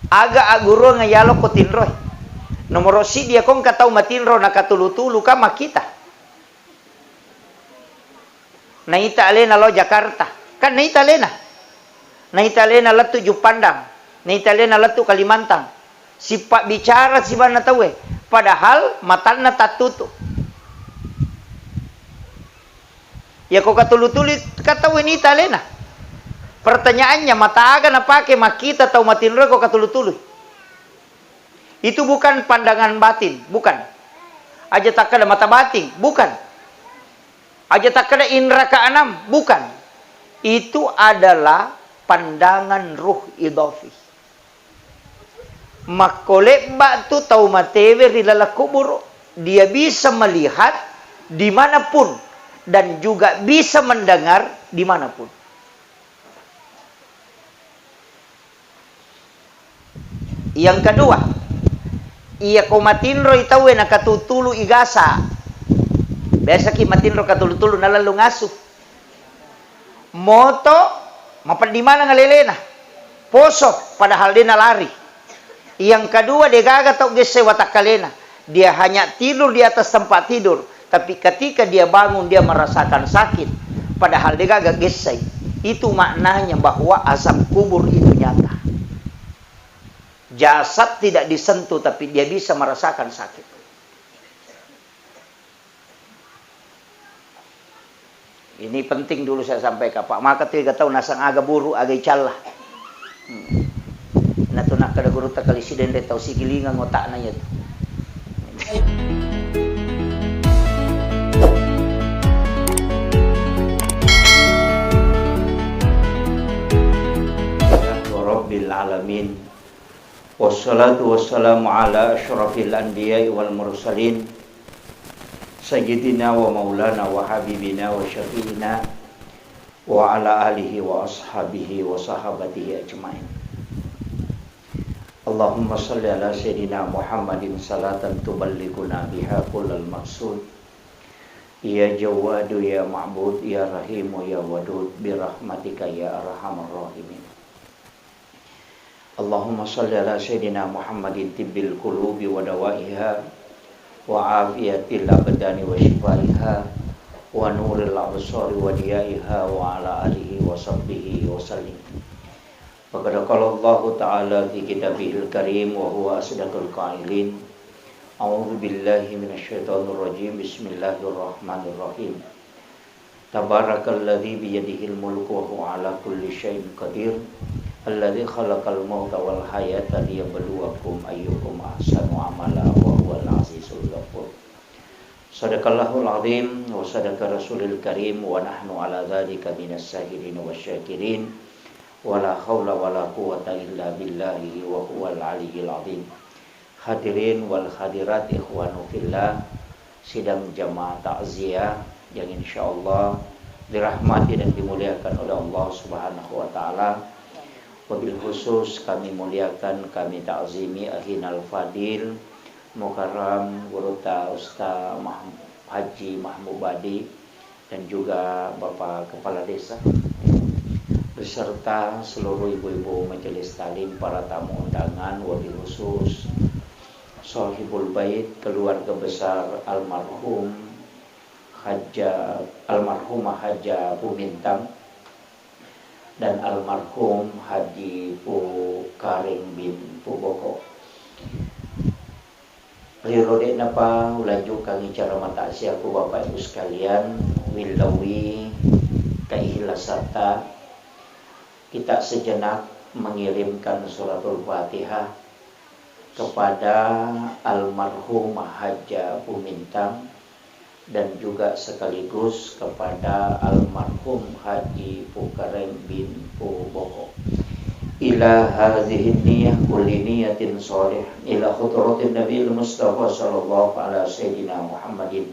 Aga aguro ngayalo ko tinroy. Nomoro si dia kong kataw matinro nakatulu-tulu ka makita. Naita alena lo Jakarta. Kan naita alena. Naita alena latu Jupandang. Naita alena latu Kalimantan. Si pak bicara si bana tawe. Padahal matana tatutu. Ya kok katulu-tulu katawe naita alena. Pertanyaannya, mata aga na pakai makita atau matinro kok katulu-tulu. Itu bukan pandangan batin, bukan. Aja tak ada mata batin, bukan. Aja tak ada indra keenam, bukan. Itu adalah pandangan ruh idhafi. Makolek batu tau matewe rilala kubur, dia bisa melihat dimanapun dan juga bisa mendengar dimanapun. Yang kedua, iya ko matinro itawe nakatutulu igasa. Biasa ki matinro katulu-tulu nalalu ngasu. Moto mapan di mana ngalelena. Poso padahal dia nalari. Yang kedua dia gaga tau gese watakalena. Dia hanya tidur di atas tempat tidur, tapi ketika dia bangun dia merasakan sakit padahal dia gaga gese. Itu maknanya bahwa azab kubur itu nyata. Jasad tidak disentuh tapi dia bisa merasakan sakit. Ini penting dulu saya sampaikan Pak. Maka tiga tahun nasang aga buru aga icalah. Natu nak kada guru tak kali siden de tau sigilingan ngotak na yun. Rabbil alamin. Wassalatu wassalamu ala asyrafil anbiya'i wal mursalin sayyidina wa maulana wa habibina wa syafi'ina wa ala alihi wa ashabihi wa sahabatihi ajma'in. Allahumma salli ala sayyidina Muhammadin salatan tuballighuna biha kullal maqsud. Ya Jawadu ya Ma'bud ya Rahimu ya Wadud birahmatika ya arhamar rahimin. Allahumma salli ala sayyidina Muhammadin tibbil qulubi wa dawaiha wa afiyatil abdani wa shifaiha wa nuril absari wa diyaiha wa ala alihi wa sahbihi wa sallim. Faqad qala Allah ta'ala fi kitabihil karim wa huwa asdaqul qailin. A'udzu billahi minasyaitonir rajim. Bismillahirrahmanirrahim. Tabarakalladzi biyadihil mulku wa huwa ala kulli syai'in qadir. Alladzi khalaqal mauta wal hayata liyabluwakum ayyukum ahsanu amala wa huwal azizul ghafur. Shadaqallahul azim wa sadaqa rasulil karim wa nahnu ala dzalika minas syahidin wasyakirin wa la haula wa la quwwata illa billahi wa huwal aliyyil azim. Hadirin wal hadirat ikhwanu fillah, sidang jamaah takziah yang insyaallah dirahmati dan dimuliakan oleh Allah Subhanahu wa taala. Wabil khusus kami muliakan, kami ta'zimi Ahinal Fadil Mukarram Guruta Ustaz Haji Mahmud Badi dan juga Bapak Kepala Desa beserta seluruh ibu-ibu majelis talim, para tamu undangan, wabil khusus Sohibul Bait, keluarga besar almarhumah Haja Bumintang dan almarhum Haji Pu Karing bin Pu Boko. Rirode napa ulaju kang icara mata asia ku Bapak Ibu sekalian, wilawi kaihilasata kita sejenak mengirimkan suratul Fatihah kepada almarhumah Haja Bumintang dan juga sekaligus kepada almarhum Haji Pukareng bin Puboko. Ila hadhihi niyah kulli niyatin sholih ila khudratin Nabi Mustafa sallallahu ala sayyidina Muhammadin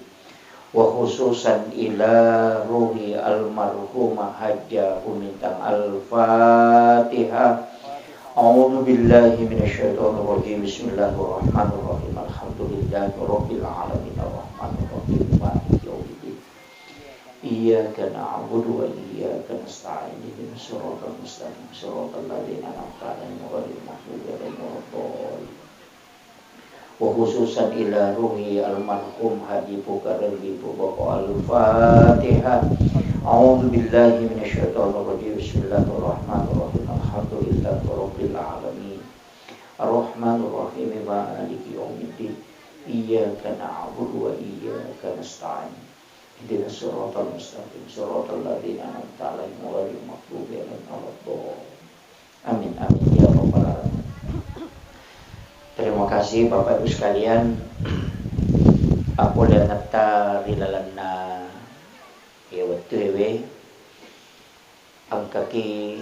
wa khususan ila ruhi almarhumah Haja Bumintang. Al-Fatihah. A'udzu billahi minasyaitonir rajim. Bismillahirrahmanirrahim. Alhamdulillahi rabbil alamin arrahmanir rahim maliki yaumiddin. Iyyaka na'budu wa iyyaka nasta'in ihdinas siratal mustaqim siratal ladzina an'amta 'alaihim ghairil maghdubi 'alaihim khususan ila ruhi almarhum Haji Bukaran Ibu Bapak Al-Fatihah. A'udzu billahi minasyaitonir rajim. Bismillahirrahmanirrahim. Alhamdulillahi rabbil alamin. Arrahmanir rahim. Maliki yaumiddin. Iyyaka na'budu wa iyyaka nasta'in. Ihdinas siratal mustaqim. Siratal ladzina an'amta 'alaihim ghairil maghdubi 'alaihim waladdallin. Amin amin ya rabbal alamin. Terima kasih Bapak Ibu sekalian. Aku dan nata rilalanna ewe ang kaki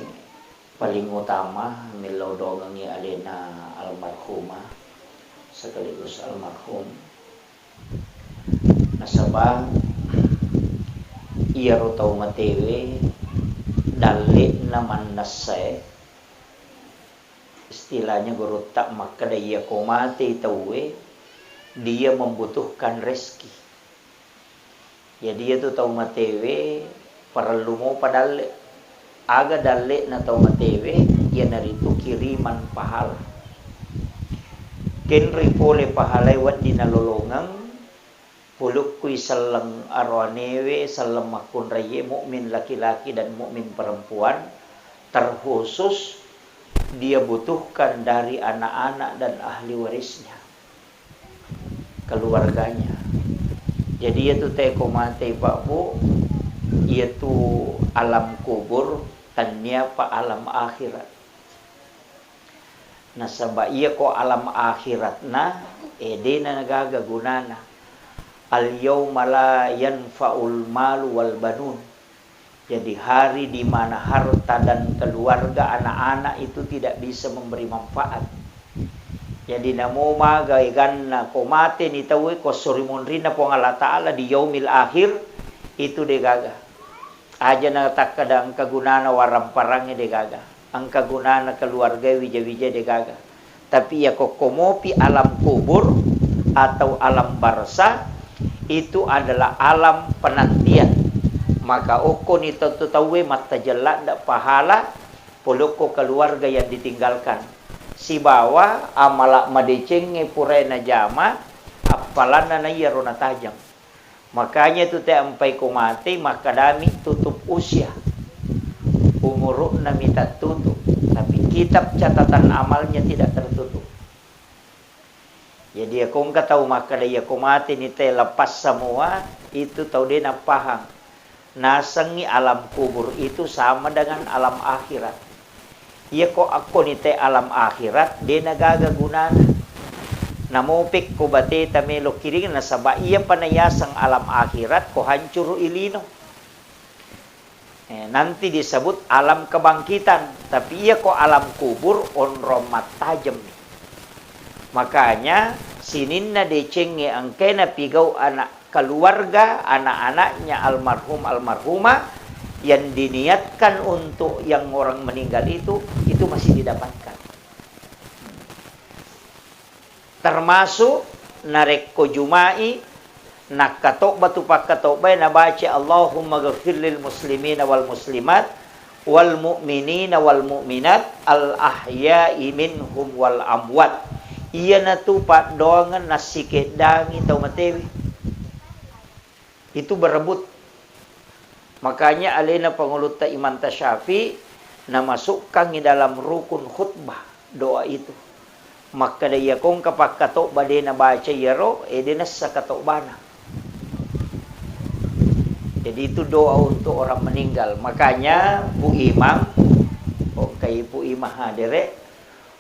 paling utama milodongangi alena almarhumah sekaligus almarhum nasabah iya rotau matewe dalik naman nasay istilahnya guru tak maka dia komate tahu dia membutuhkan rezeki. Ya dia tu tahu matewe perlu mau padal aga dalik na tahu matewe ia naritu kiriman pahala. Kenri pole pahala wat dinalolongang puluk kui salang arwanewe salam makun raye mukmin laki-laki dan mukmin perempuan terkhusus dia butuhkan dari anak-anak dan ahli warisnya, keluarganya. Jadi itu teko mate Pak Bu, itu alam kubur tanya pa alam akhirat. Nasaba iya ko alam akhirat na edena nagaga gunana. Al yauma la yanfa'ul malu wal banun. Jadi hari di mana harta dan keluarga anak-anak itu tidak bisa memberi manfaat. Jadi namo magaigan na komate ni tawe ko surimun rina po Allah Ta'ala di yaumil akhir itu degaga. Aja na takada ang kagunana waram parangnya degaga. Ang kagunana keluarga wija-wija degaga. Tapi ya ko komopi alam kubur atau alam barza itu adalah alam penantian. Maka oko ni tawe mata jelak dak pahala poloko keluarga yang ditinggalkan. Si bawa amala madecenge purena jama apalana na yarona tajam. Makanya tu te ampai ko mati maka dami tutup usia. Umur na minta tutup, tapi kitab catatan amalnya tidak tertutup. Jadi aku enggak tahu maka dia ko mati ni te lepas semua itu tahu dia na paham. Nasangi alam kubur itu sama dengan alam akhirat. Iya ko ako nite alam akhirat dia nagaga gunana. Namupik ko bate tamelo kiring na saba iya panayasang alam akhirat ko hancur ilino. Nanti disebut alam kebangkitan, tapi iya ko alam kubur on romat tajam. Makanya sinin na decenge ang kena pigaw anak keluarga anak-anaknya almarhum almarhumah yang diniatkan untuk yang orang meninggal itu masih didapatkan. Termasuk narek ko jumai nakatok batu pakatok bay na baca Allahumma ghafir lil muslimina wal muslimat wal mu'minina wal mu'minat al ahya'i minhum wal amwat. Iya na tu pak doangan nasikit dangi tau matewi. Itu berebut. Makanya alena penguluta Imam Tasyafi na masukkan di dalam rukun khutbah doa itu. Maka dia kong kapak katok badena baca yero edena sakatok bana. Jadi itu doa untuk orang meninggal. Makanya Bu Imam kay Bu Imam hadere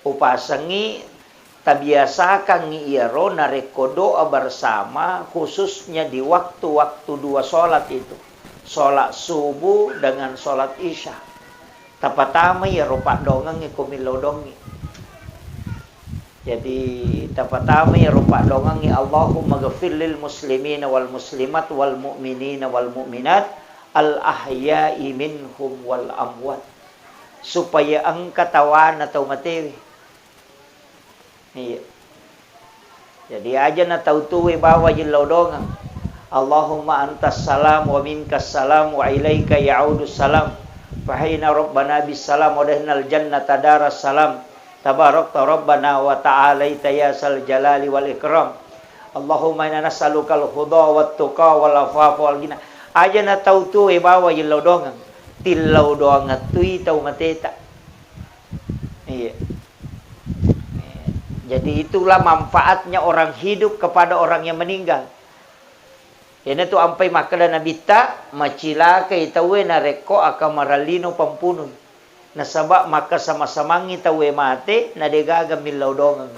upasangi tabiasakan ngiyero nareko doa bersama khususnya di waktu-waktu dua sholat itu. Sholat subuh dengan sholat isya. Tapatama ya rupa dongang kumilodongi. Jadi tapatama ya rupa dongang Allahumma ghafir lil muslimina wal muslimat wal mu'minina wal mu'minat al ahya'i minhum wal amwat. Supaya ang katawan atau matewi. Iya. Jadi aja na tautuwe bawa jilau dongang. Allahumma antas salam wa minkas salam wa ilaika ya'udus salam. Fahina rabbana bis salam wa dahnal jannata daras salam. Tabarakta Rabbana wa ta'alaita ya sal jalali wal ikram. Allahumma inna nas'alukal huda wat tuqa wal afafa wal ghina. Aja na tau tu bawa yilau dongang. Tilau dongang tui tau mateta. Iya. Jadi itulah manfaatnya orang hidup kepada orang yang meninggal. Ini tu ampai makala Nabi tak macilaka itawe na reko akan maralino pampunun. Nasabak maka sama-samangi tawe mate na degaga milau dongang.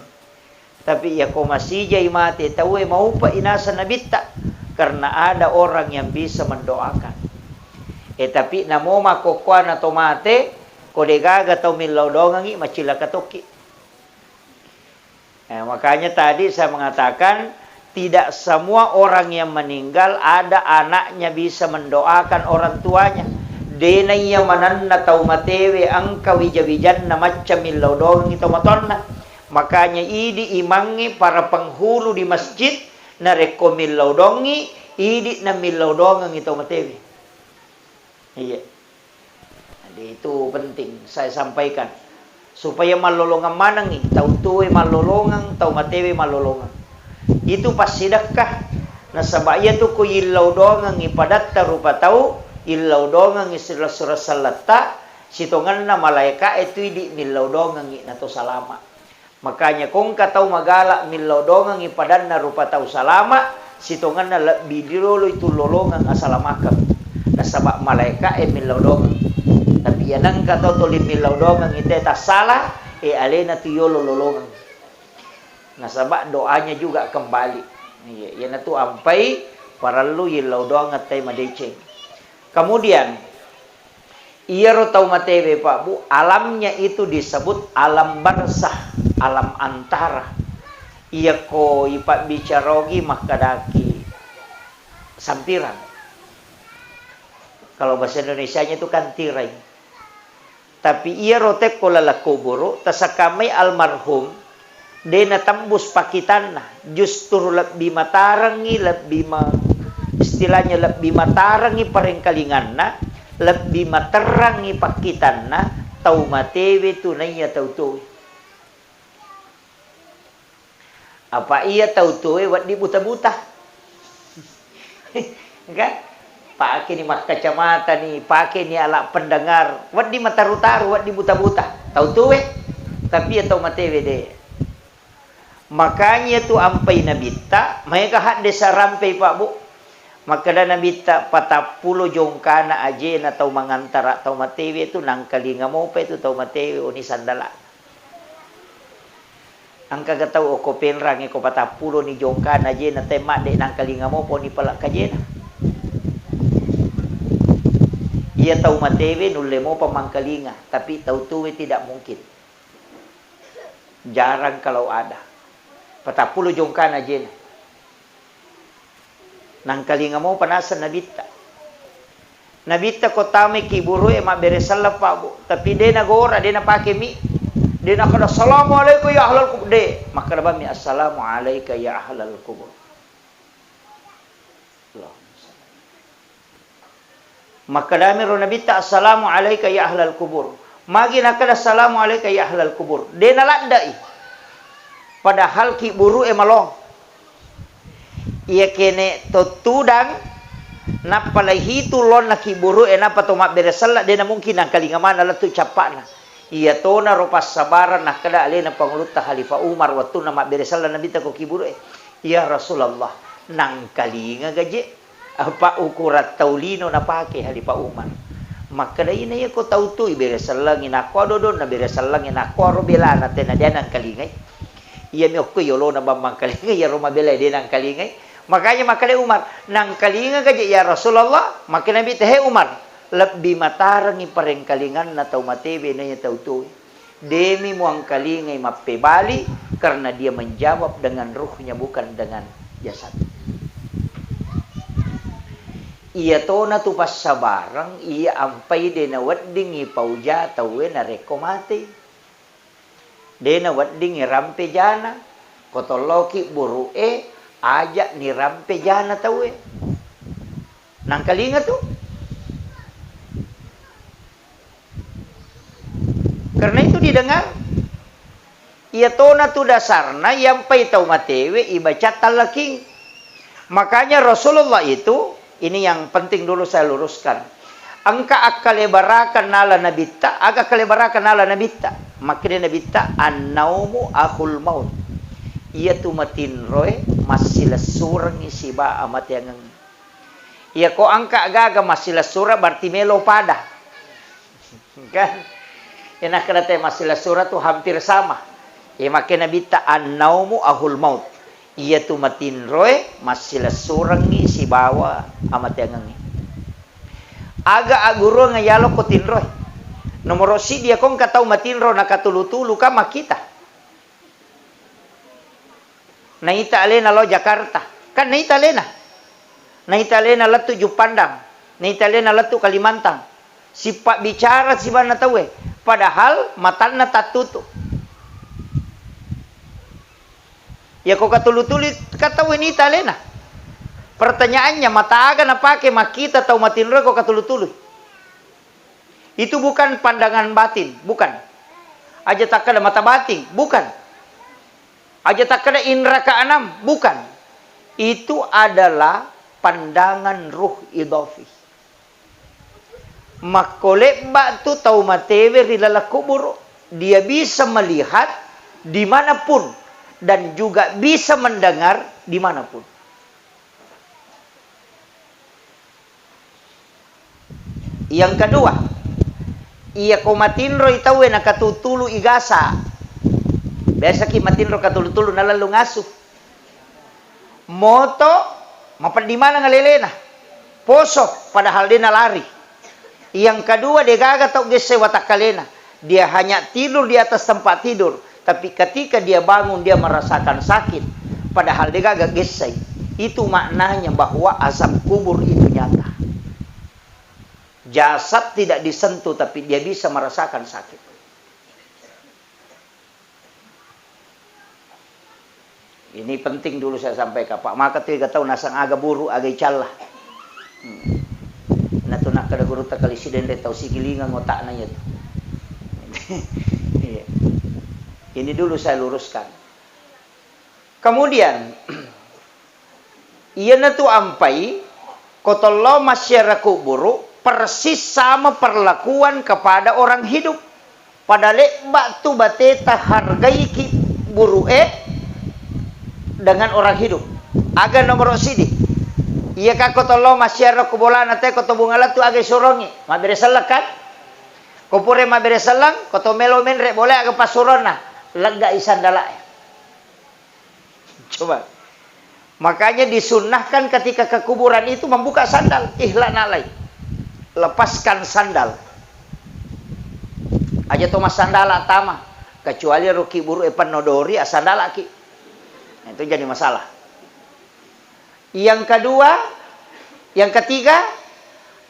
Tapi ya ko masih jai mate tawe mau pa inasa Nabi tak karena ada orang yang bisa mendoakan. Tapi namo makokuan atau mate ko degaga tau milau dongangi macilaka toki. Makanya tadi saya mengatakan tidak semua orang yang meninggal ada anaknya bisa mendoakan orang tuanya. Denaya mananna tau matewe angka wijawijan na macam milau dongang itu matonna. Makanya idi imangi para penghulu di masjid na reko milau dongi idi na milau dongang itu matewe. Iya. Jadi itu penting saya sampaikan. Supaya malolongan manangi, tau tuwe malolongan, tau matewe malolongan. Itu pas sedekah. Nah sabaya tu ku ilau dongang ipadatta rupa tau, ilau dongang isila surah salata, sitongan na malaika itu di milau dongang na to salama. Makanya kung katau magala milau dongang ipadanna rupa tau salama, sitongan na bidilolo itu lolongan asalamakan. Nah sabak malaika milau dongang. Tapi yanang kata tulim milau dongang itu tak salah, alena tiyolo lolongan. Nasabak doanya juga kembali. Yana tu ampai paralu yilau dongang tay madeceng. Kemudian ia rotau matewe Pak Bu, alamnya itu disebut alam barzah, alam antara. Ia ko ipak bicarogi makadaki sampiran. Kalau bahasa Indonesianya itu kan tirai. Tapi ia rotek kolala kuburu tasakamay almarhum dena tembus pakitanna justru lebih matarangi istilahnya lebih matarangi parengkalinganna lebih materangi pakitanna tau matewe tunainya tau tuwe. Apa ia tau tuwe wat di buta-buta? Kan? Pakai ni mak kacamata ni, pakai ni alat pendengar. Wat di mata rutaru, wat di buta-buta. Tahu tu tapi atau matewe de. Makanya tu ampai nabita, mereka had desa rampai Pak Bu. Maka dah nabita 40 jongkana aje na tau mangantara tau matewe tu nang kalinga mo pa itu tau matewe oni sandala. Angka gatau ko penrang ko 40 ni jongkana aje na tema de nang kalinga mo po ni palak kajena. Ia tahu matewe nulle mo pamangkalinga, tapi tahu tuwe tidak mungkin. Jarang kalau ada. 40 jongkan aja. Nang kalinga mo panasan nabita. Nabita ko tame kiburu emak beresalla Pak Bu, tapi dia nagora, dia napake mi. Dia nakada assalamualaikum ya ahlal kubur. De, maka mi assalamualaikum ya ahlal kubur. Maka dami ro nabita assalamu alayka ya ahlal kubur. Magi nakada assalamu alayka ya ahlal kubur. De nalandai. Padahal ki buru malong. Ia kene totudang napalai tulon na ki buru napa to mak beresalla de na mungkin ang kalingaman ala tu capana. Ia to na ro pasabaran nakada alena pangulut ta Khalifah Umar waktu na mak beresalla nabita ko ki buru ya Rasulullah nang kalinga gaje. Apa ukurat taulino na pake Khalifah Umar. Maka da ina ko tau tu iberesallang inako dodon na beresallang inako ro bela na tena dia nang kalingay. Iya mi ko yolo na bambang kalingay ya roma bela dia nang kalingay. Makanya maka da Umar nang kalinga gaje ya Rasulullah maka nabi teh Umar lebih matarangi parengkalingan na tau matewe na ya tau tu. Demi muang kalingay mapebali karena dia menjawab dengan ruhnya bukan dengan jasad. Ia to na tu pas sabarang ia ampai de na wedding ipauja tawe na rekomate. De na wedding rampe jana kotoloki buru ajak ni rampe jana tawe. Nang kalinga tu. Karena itu didengar Ia tona tu dasarna yang pai tau matewe ibaca talaking. Makanya Rasulullah itu, ini yang penting dulu saya luruskan. Angka akalebarakan nala nabitta, aga kalebarakan nala nabitta. Makanya nabitta an-naumu akhul maut. Ia tu matinroy masila surang isiba amat yang ia ko angka agaga masila sura berarti melo pada. Kan? Enak kata masila sura tu hampir sama. Ya makanya nabitta an-naumu akhul maut. Ia tu matinroy masila surang isibawa amat yang aga aguro ngayalo ko tinroy. Nomor si dia kong katau matinro nakatulu-tulu ka makita. Naita alena lo Jakarta. Kan naita alena. Naita alena latu Jupandang. Naita alena latu Kalimantan. Si pak bicara si bana tahu padahal matana tatutu. Ya kok katulu-tulu kata naita alena. Pertanyaannya mata aga na pake makita tau matinro kok katulu-tulu. Itu bukan pandangan batin, bukan. Aja tak ada mata batin, bukan. Aja tak ada indra keenam, bukan. Itu adalah pandangan ruh idafi. Makolek batu tau matewe rilala kubur, dia bisa melihat dimanapun dan juga bisa mendengar dimanapun. Yang kedua, ia ko matinro itawe nakatutulu igasa. Biasa ki matinro katulu-tulu nalalu ngasuh. Moto mapan di mana ngalelena. Poso padahal dia nalari. Yang kedua dia gaga tau gese watakalena. Dia hanya tidur di atas tempat tidur, tapi ketika dia bangun dia merasakan sakit padahal dia gaga gese. Itu maknanya bahwa azab kubur itu nyata. Jasad tidak disentuh tapi dia bisa merasakan sakit. Ini penting dulu saya sampaikan Pak. Maka tiga tahun nasang aga buru aga icalah. Natu nak kada guru tak kali siden de tau sigilingan ngotak nanya tu. Ini dulu saya luruskan. Kemudian ia natu ampai kotollo masyarakat buru persis sama perlakuan kepada orang hidup. Padahal batu bateta hargai ki buru dengan orang hidup. Aga nomor sidi. Iya ka kotolo masyarakat kubola nate koto bungala tu aga sorongi. Mabere selakan. Kopure mabere selang koto melo menre boleh aga pasurona. Lega isandala. Coba. Makanya disunnahkan ketika ke kuburan itu membuka sandal. Ihla nalai. Lepaskan sandal. Aja to mas sandala tama. Kecuali ruki buru epan nodori asandala ki. Itu jadi masalah. Yang kedua, yang ketiga,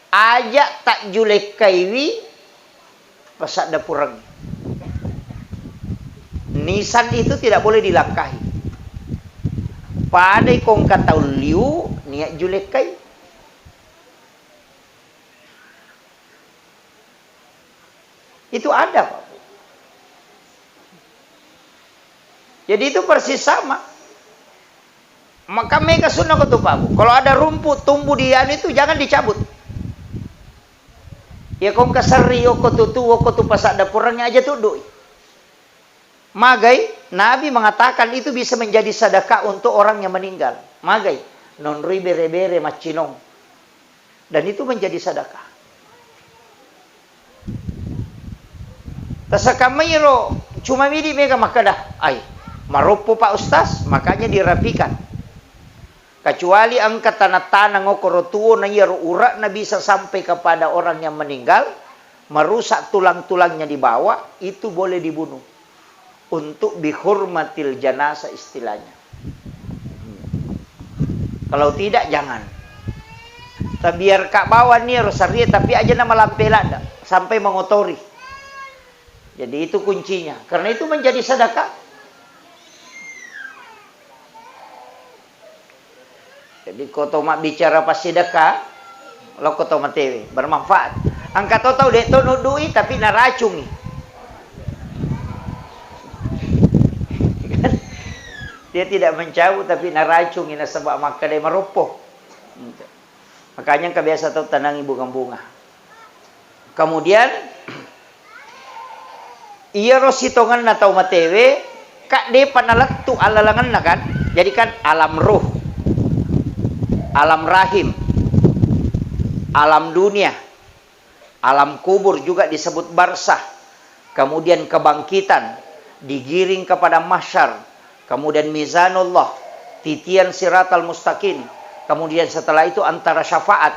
ajak tak julek kaiwi pasak dapurang. Nisan itu tidak boleh dilangkahi. Padai kong katau liu niat julek kai. Itu ada, Pak. Jadi itu persis sama. Maka mereka sunnah ke Pak. Kalau ada rumput tumbuh di anu itu jangan dicabut. Ya kong kasari ko tutu ko tu pasak dapurnya aja tuh. Magai Nabi mengatakan itu bisa menjadi sedekah untuk orang yang meninggal. Magai non rui bere-bere macinong. Dan itu menjadi sedekah. Tasakamayro cuma midi mega makadah. Ay, marupo Pak Ustaz, makanya dirapikan. Kecuali angkat tanah-tanah ngokorotuo na iya urat na bisa sampai kepada orang yang meninggal, merusak tulang-tulangnya di bawah, itu boleh dibunuh. Untuk bihurmatil janasa istilahnya. Kalau tidak, jangan. Biar kak bawa nih rosaria, tapi aja nama lampelada, sampai mengotori. Jadi itu kuncinya. Karena itu menjadi sedekah. Jadi koto mak bicara pas sedekah, lo koto matewe bermanfaat. Angkat tahu dek to nudui tapi naracungi. Dia tidak mencabut tapi naracung ina sebab maka dia meropoh. Makanya kebiasa tahu tanangi bunga-bunga. Kemudian iya rositongan na tau matewe kak de panalat tu alalangan na kan. Jadi kan alam ruh, alam rahim, alam dunia, alam kubur juga disebut barzah. Kemudian kebangkitan, digiring kepada mahsyar, kemudian mizanullah, titian siratal mustaqim, kemudian setelah itu antara syafaat,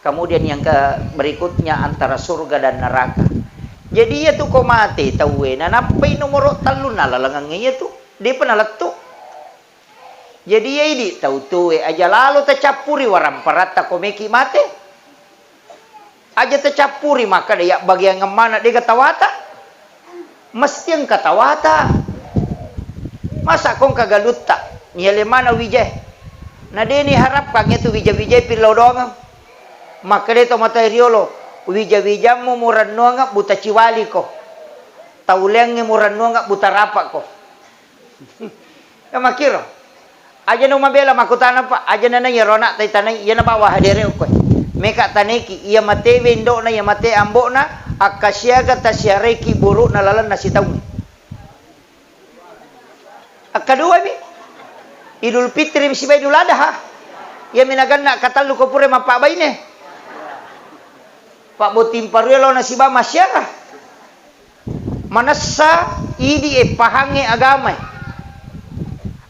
kemudian yang berikutnya antara surga dan neraka. Jadi ya tu ko mati tahu na napay nomor talun na lalangang iya tu di panalat tu. Jadi ya ini tahu tu aja lalu tercapuri waram parata ko meki mate. Aja tercapuri maka dia bagian ngemana dia katawata. Mesti yang katawata. Masa kong kagalutta nyele mana wijay. Na deni harap kang itu wijay-wijay pilaw doang. Maka dito materiolo wija-wija mo muranno nga buta ciwali ko. Tauleng nga muranno nga buta rapa ko. Makiro. Aja no mabela makutana pa. Aja na na yarona tay tanay iya na bawa hadere ko. Meka taneki iya mate wendo na iya mate ambo na akasyaga tasyareki buru na lalan na sitaw. Akadua mi. Idul Fitri misiba Idul Adha. Iya minagan na katalu ko pure mapabay ne. Pak Botim Parelo na si ba masyara. Manasa idi pahangi agamay.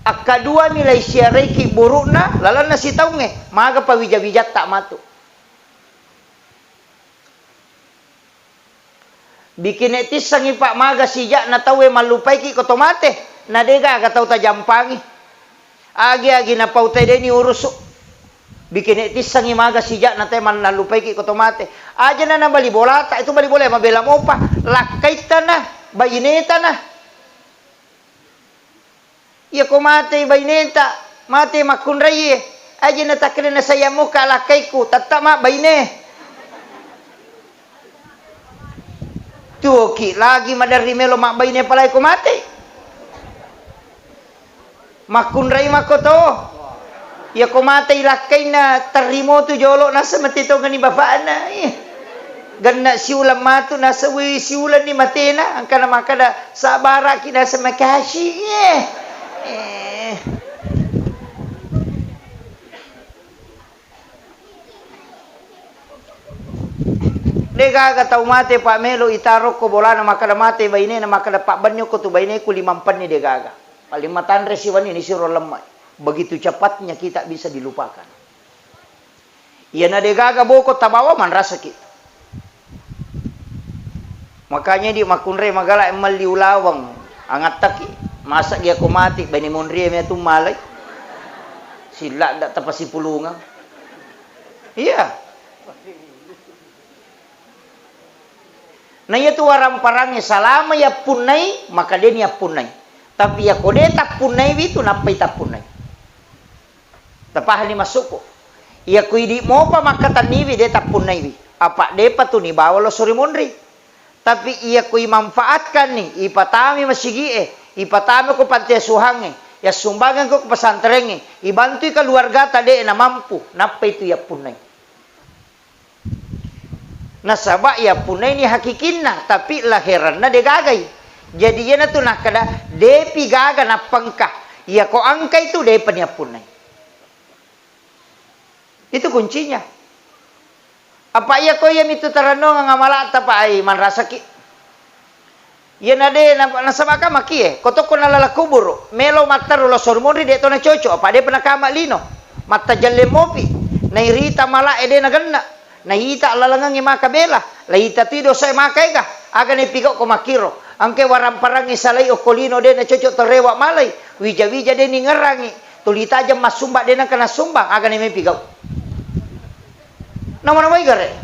Akadua nilai syarei ki buruk na lalan na si taunge. Maga pa wijat-wijat tak matu. Bikin etis sangi pak maga sijak na tawe malupay ki kotomate. Nadega katau tajampangi. Agi-agi na pautay deni urusuk. Bikin etis sangi maga sijak na tayo manalupay ki kotomate. Aja na bali bola tak itu bali bola mabela mo pa. Lakay ta na, bayineta na. Iya ko mate bayineta, mate makunray. Aja na takre na saya mo ka lakay ko, tatama bayine. Tuoki lagi madari melo mak bayine palay ko mate. Makunray makoto. Ya ko matay lakay na tarimo tu jolo nasa matito nga ni bapaan na. Ganda siulan mato nasa siulan ni matena. Ang kanamakada sa bara kina sa makashi. Dega kataw mate pa melo itarok ko bola na makada mate bayne na makada pa banyo ko tu bayne ko 5 ni degaga. Palimatan resiwan ini si rolamay. Begitu cepatnya kita bisa dilupakan. Iya na degaga boko tabawa man rasa kita. Makanya di makunre magala emal liulawang angat taki. Masa dia kumati bani monri me tu malay. Sila dak tapasi pulungan. Iya. Nah itu waram parangnya salama ya punai maka dia niya punai. Tapi ya kode tak punai itu napai tak punai. Tapah ni masuk ko. Iya kui di mo pa makatan niwi de tapunay wi. Apa de pa tu ni bawalo suri monri. Tapi iya kui manfaatkan ni ipatami masigi ipatami ko pantai suhange. Ya sumbangan ko pesantren ibantu keluarga tade na mampu. Napa itu ya punay. Nasaba ya punay ni hakikinna tapi lahiran na de gagay. Jadi yan na tu nakada de pigaga na pangka. Iya ko angka itu de pa niya punay. Itu kuncinya. Apa iya ko yam itu tarano nga ngamala pa ay manrasaki. Yan ade nasabaka maki kotok ko nalala kubur. Melo matarulo sormonri de to na chocho apa de panakama lino. Mata jalle mopi. Nairita mala ede na ganna. Nahita lalangang imakabela. Lahita tido sa imakay ka. Aga ni pigaw ko makiro. Angke waram parang isalay o kolino de na chocho torewa malay. Wija-wija de ni ngarangi. Tulita jam masumba de na kana sumbang. Aga ni may pigaw. Nama-nama igare.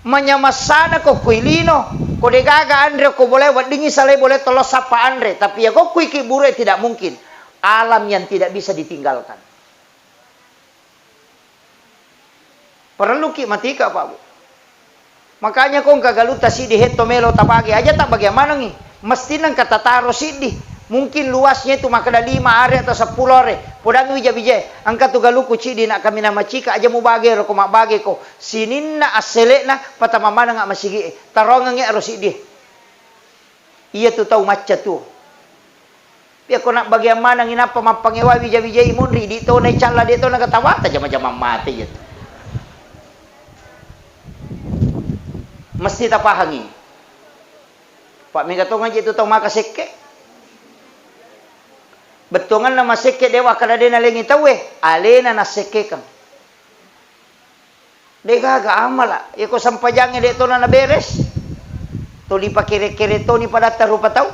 Manyamasana ko kuilino. Ko de gaga andre ko boleh wadingi salay boleh tolos sapa andre. Tapi ya ko kui kibure tidak mungkin. Alam yang tidak bisa ditinggalkan. Perlu ki matika Pak Bu. Makanya kong kagaluta sidi heto melo tapagi aja tak bagaimana nih. Mesti nang kata taro sidi. Mungkin luasnya itu maka ada 5 hari atau 10 hari. Podang wija-wija. Angka tu galuku cidi nak kami nama cika aja mau bagi ko mak bagi ko. Sinin na aselek na patama mana ngak masigi. Tarongan ngak harus dia. Iya tu tahu macam tu. Dia ko nak bagian mana nginapa mapangewa wija-wija imunri di to nai cala dia to nak ketawa aja macam mati je. Mesti tak pahangi. Pak Megatongan je tu tahu maka seke. Betongan na maseke dewa kada de na lengi tawe alena na seke kang de gaga amala iko sampajange de to na beres to di pakire-kire to ni pada tarupa tau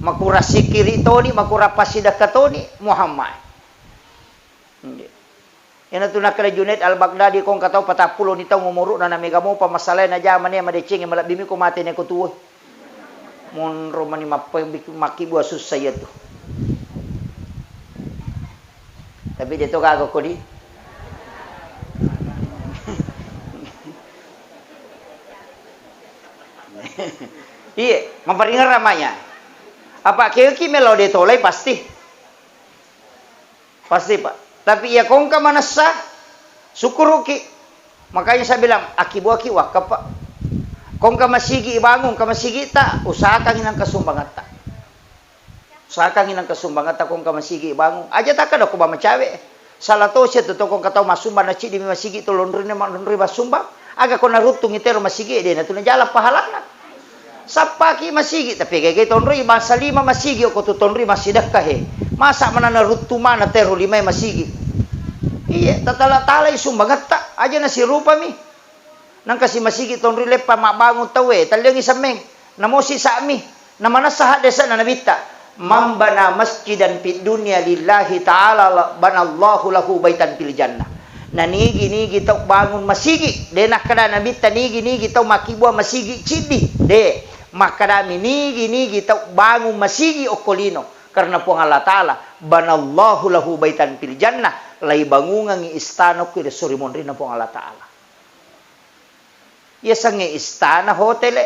makura sikiri to ni makura pasida katoni Muhammad ina tu nakala Junaid al-Baghdadi kong katau 40 ni tau ngumuru na mega mo pa masalay na jaman ni madecing malak bimi ko mate ne ko tuwo mon romani maki buah susah ya tu. Tapi dia tu kagak kodi. Iya, memperingat ramanya. Apa kiki melo de tolai pasti. Pasti, Pak. Tapi ya kongka manasa syukur ki. Makanya saya bilang akibu aki wakaf, Pak. Kongka masigi bangun, ka masigi ta usahakan inang kasumbangan ta. Usahakan inang kasumbangan ta kongka masigi bangun. Aja tak ada ko ba macawe. Salah to siya to kong kataw masumba na chi di masigi to lonri na lonri basumba. Aga ko narutung itero masigi de na tunajala pahalana. Sapaki masigi tapi kay tonri basa 5 masigi ko to tonri masidak kahe. Masa manana rutu mana tero 5 masigi. Iya tatala-tala isumbangat ta aja na si rupa mi. Nang kasi masigi tonri lepa mabangun tawe talyang isameng namosi sa mi namana sa desa na nabita mambana masjidan fid dunya lillahi ta'ala banallahu lahu baitan fil jannah. Na nigi tau bangun masigi de nakada nabita nigi tau makibua masigi cidi de makadami nigi tau bangun masigi okolino karena po Allah taala banallahu lahu baitan fil jannah lai bangungan istana ko suri monrina po Allah taala. Ya sange istana hotel.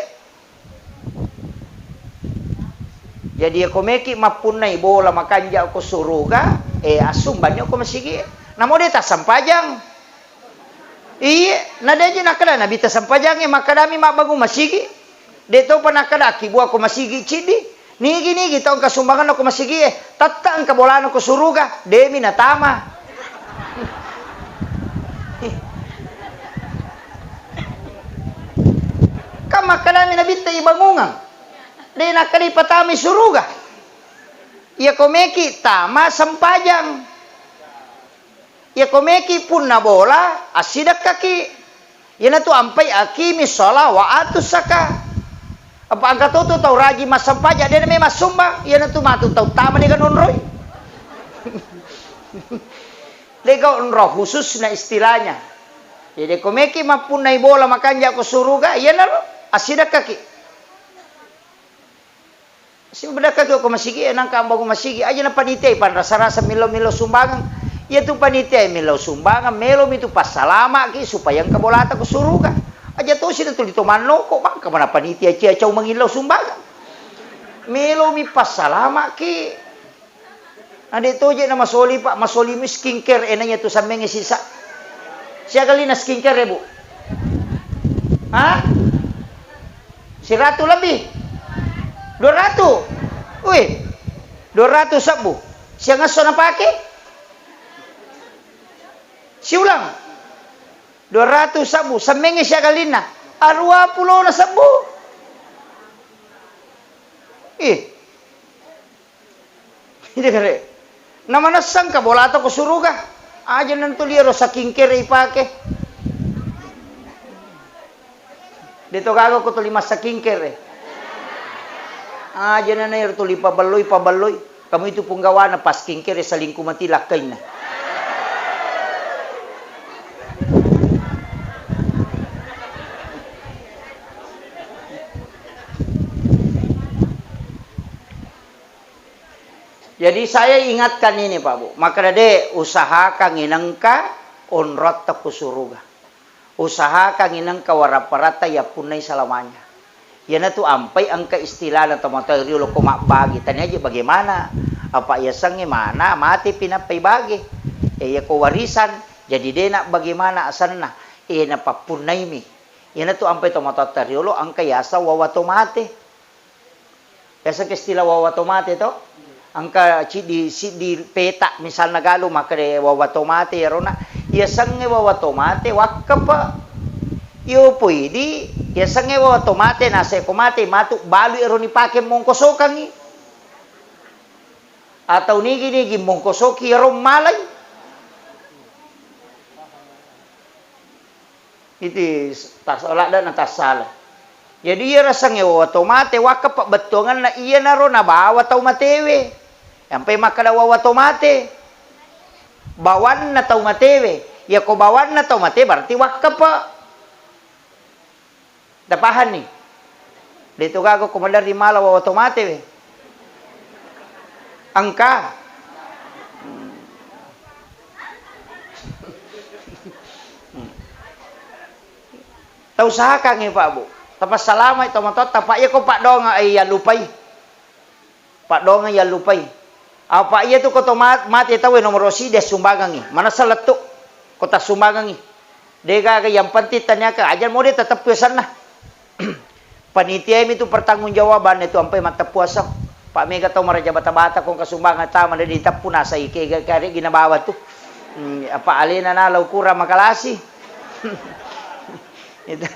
Jadi ako meki mapunay bola makanja ako suruga asum banyo ko masigi. Namo deta sampajang. Iya, nadaje nakada nabita sampajang makadami mabagu masigi. Deto pa nakada kibu ako masigi cidi. Nigi taong kasumbangan ako masigi tatta ang kabolan ako suruga demi natama. Kamakadami nabita ibangungan. De nakali patami suruga. Ya komeki tama sampajang. Ya komeki pun na bola asidak kaki. Yana tu ampai akimi sholat wa atusaka. Apa angkat tu tau raji mas sampaja dia namanya mas sumbang. Yana tu matu tau tama ni kan unroy. Lega unroh khusus na istilahnya. Jadi komeki mapun na bola makanja ko suruga. Yana lo asidak kaki. Si bedaka ko masigi nang kambago masigi aja na panitia pan rasa-rasa milo-milo sumbangan. Ya tu panitia milo sumbangan melo itu pas salama ki supaya ang kabolata ko suruga. Aja to sila tu dito manno ko bang ka mana panitia cia caw mangilaw sumbangan. Melo mi pas salama ki. Ade to je na masoli Pak, masoli mi skincare enanya tu samenge sisa. Siya kali na skincare Bu. Ha? 100 lebih. 200. Wih. 200 sabu. Siya ngaso na pake? Si ulang. 200 sabu. Samenge siya kalina. 20 na sabu. Hindi kare. Namanasang ka bola ato ko suruga. Aja nang tuliro sa skincare ipake. Dito gago ko tulima sa skincare. Aja na nair tuli pabaloy. Kamu itu punggawa na pas skincare sa lingku mati lakay na. Jadi saya ingatkan ini Pak Bu. Maka dade usahakan inangka onrot ta kusuruga. Usahakan inangka waraparata ya punay salamanya. Ya na tu ampai angka istilah na tomateri lo ko bagi. Tanya aja bagaimana? Apa ya sange mana mati pinapai bagi. Ya ko warisan. Jadi dia nak bagaimana asanna? Na papunay mi. Ya na tu ampai tomateri lo angka yasa wawatomate. Yasa ke istilah wawatomate to? Angka di peta misal nagalo makare wawatomate yarona. Ya sange wawatomate wakapa. Yo pwede, ya sange wawatomate nasa komate matuk balu ero ni pake mongkosokan ni. Atau nigi mongkosoki ero malay. Itu tas olah dan tas salah. Jadi iya rasanya wawatomate wakapa betongan na iya naro na bawa tau matewe. Sampai makada wawatomate. Bawan na tau matewe. Ya ko bawan na tau matewe berarti wakapa. Dapahan nih. Dito gago komandar di Malaw wawatomate we. Angka. Tahu sahaka ngi Pak Bu. Tapas salama ito matot tapa iya ko Pak dong ay lupay. Pak dong ay lupay. Apa iya tu ko mati tahu nomor des sumbagang ni. Mana saletuk kota sumbagang ni. Dega ka yang penting tanya ka ajar mau dia tetap pesan lah. Panitia itu pertanggungjawaban itu sampai mata puasa. Pak Mega tahu maraja bata-bata kung kasumbangan tama na ditap po nasa kari ginabawa to. Apa alina na law kura makalasi. Itu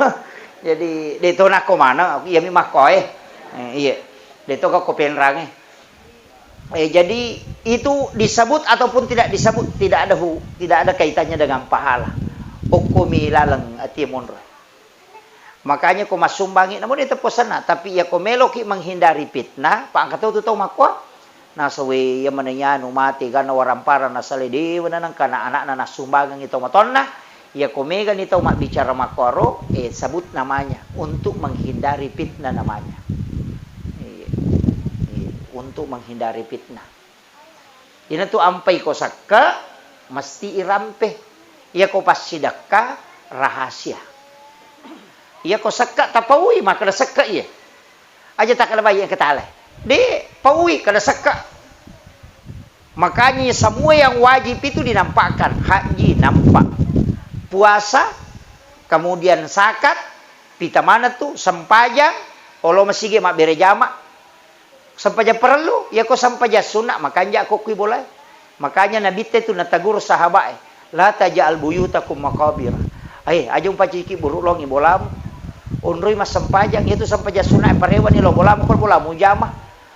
jadi dito na ko mana iya mi makoy. Iya. Dito ka ko penrange. Jadi itu disebut ataupun tidak disebut tidak ada kaitannya dengan pahala. Ukumi lalang atimonro. Makanya ko masumbangi namun itu pesan na tapi ya ko meloki menghindari fitnah pak angkat tu tahu makwa nasa we ya mananya mati kana warampara nasa ledi wanang kana anak na nasumbangan itu matonna ya ko mega nito mak bicara makoro sebut namanya untuk menghindari fitnah namanya. Untuk menghindari fitnah. Ini tu ampai ko sakka mesti irampe. Ya ko pasidakka rahasia. Ia ko sakka tapawi maka kada sakka iya. Aja tak kada bayi yang ketale. De pawi kada sakka. Makanya semua yang wajib itu dinampakkan. Haji nampak. Puasa, kemudian zakat, pita mana tu sempajang, olo masige mak bere jama. Sempajang perlu, ya ko sempajang sunat makanya ko kui boleh. Makanya Nabi itu natagur sahabat, la taj'al buyutakum maqabir. Ajung paciki buruk longi bolam. Unrui mas sempajang itu sampaja sunat parewan ni lo bolamu kor bolamu jama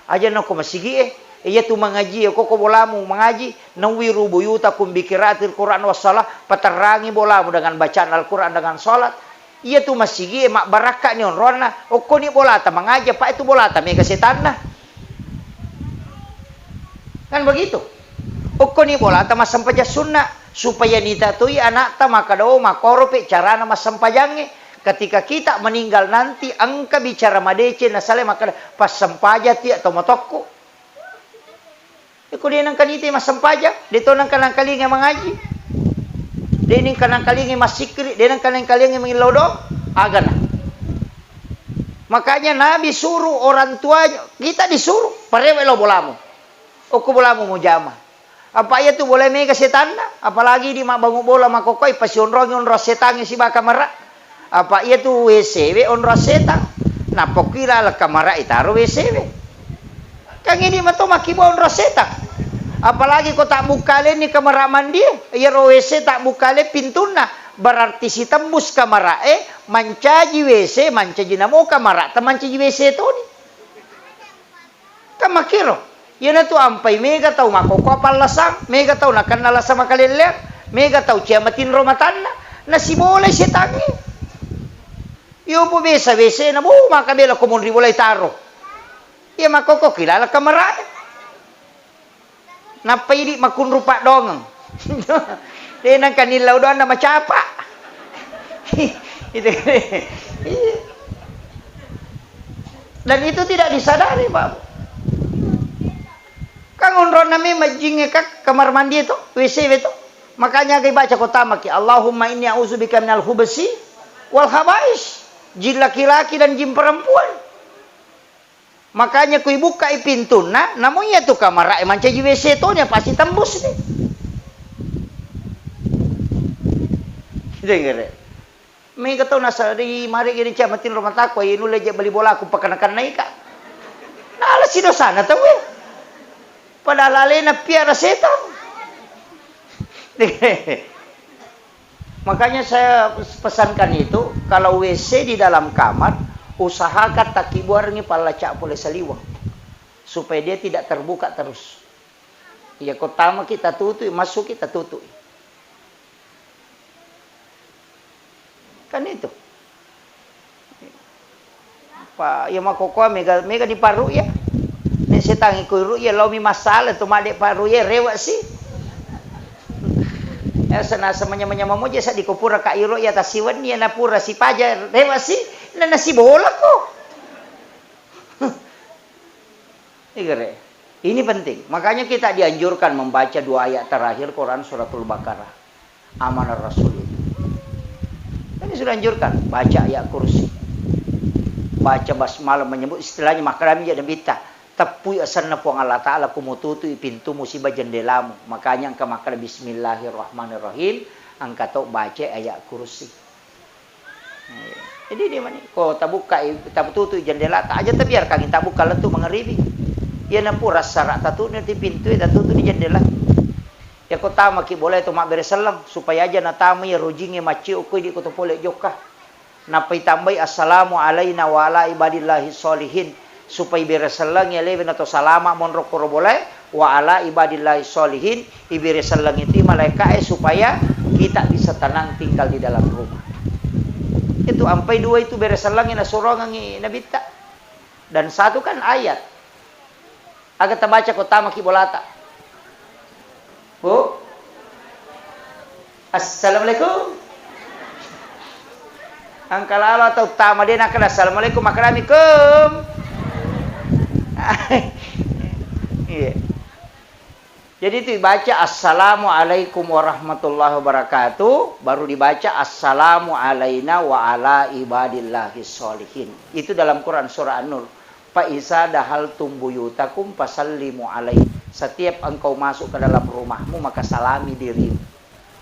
aja no ko masigi iya tu mengaji ko bolamu mengaji nawiru buyutakum bikiratil Quran wassalah paterangi bolamu dengan bacaan Al-Quran dengan salat iya tu masigi mak baraka ni onrona ko ni bolata mengaji pak itu bolata mega setan nah kan begitu ko ni bolata mas sampaja sunat supaya ditatui anak ta makado makorope carana mas sampajange. Ketika kita meninggal nanti angka bicara madece nasale maka pas sempaja ti atau motokko. Iku dia nang kanite mas sempaja, dito nang kanang kalinga mengaji. Dia ning kanang kalinga mas sikri, dia nang kanang kalinga mengilodo agana. Makanya Nabi suruh orang tuanya, kita disuruh parewe lo bolamu. Oku bolamu mujama. Apa iya tu boleh mega setan? Apalagi di mak bangu bola makokoi pasion rongi onro setan si baka merak. Apa iya tu WCW onro setan? Nah pokira la kamera itaro WCW. Kang ini mato makibo onro setan. Apalagi ko tak bukale ni kamera mandi, iya ro WC tak bukale pintuna. Berarti si tembus kamera mancaji WC, mancaji namo kamera, temancaji WC tu ni. Kamakiro. Yan tu ampai mega tau makoko palasang, mega tau nakan nalasa makalilek, mega tau ciamatin romatan na si boleh setangi. Yo po besa na mo makabela kumun ribolay taro. Ya makoko kilala kamera. Napay di makunrupa dong. Denang kanilaw doon na macapa. Dan itu tidak disadari, Pak. Kang onron nami majing kak kamar mandi itu, WC itu. Makanya kay baca kota ki Allahumma inni a'udzubika minal khubasi wal khaba'is. Jin laki-laki dan jin perempuan. Makanya kui buka pintu namanya tuh kamar manca WC tuh pasti tembus nih. Dengar. May kataw nasa di mari gini siya matin rumah tako inu leje beli bola aku pakanakan naik kak. Nah alas si dosana tahu ya. Padahal alena piara setan. Makanya saya pesankan itu kalau WC di dalam kamar usahakan takibuarnya pala cak boleh saliwang supaya dia tidak terbuka terus. Ya kotama kita tutup masuk kita tutup. Kan itu. Pak ya makoko mega di paru ya. Nek setang iku ya lo mi masalah tu made paru ya rewa sih. Ya sana samanya mo jasa di kupura ka iro ya tasiwan ya na pura si paja rewa sih na nasi bola ko. Ini penting. Makanya kita dianjurkan membaca 2 ayat terakhir Quran suratul Baqarah. Amanah Rasul itu. Ini sudah anjurkan, baca ayat kursi. Baca basmalah menyebut istilahnya makaram ya dan bita. Tepui asanna puang Allah Ta'ala kumututu pintu musibah jendelamu. Makanya angka makar bismillahirrahmanirrahim. Angka tau baca ayat kursi. Jadi di mana? Kau tak buka, tak tutup jendela tak aja terbiarkan kita buka lentu mengeribi. Ya nampu rasa tak tutup di pintu tak tutup di jendela. Ya kau tahu maki boleh tu mak beresalam supaya aja natama ya rojingnya maci ukui di kota boleh jokah. Napai tambai assalamu alaina wa ala ibadillahi solihin supaya beresalang ya leben atau salama monrok koro boleh wa ala ibadillahi solihin iberesalang itu malaikat supaya kita bisa tenang tinggal di dalam rumah. Itu ampai 2 itu beresalang yang nasurongan nabi tak. Dan 1 kan ayat. Agak terbaca kota maki bolata. Bu, assalamualaikum. Angka lalu atau utama dia nak assalamualaikum makaramikum. Iya. Jadi itu dibaca assalamualaikum warahmatullahi wabarakatuh, baru dibaca assalamu alaina wa ala ibadillahi sholihin. Itu dalam Quran surah An-Nur. Fa isa dahaltum buyutakum fasallimu alaihi. Setiap engkau masuk ke dalam rumahmu maka salami dirimu.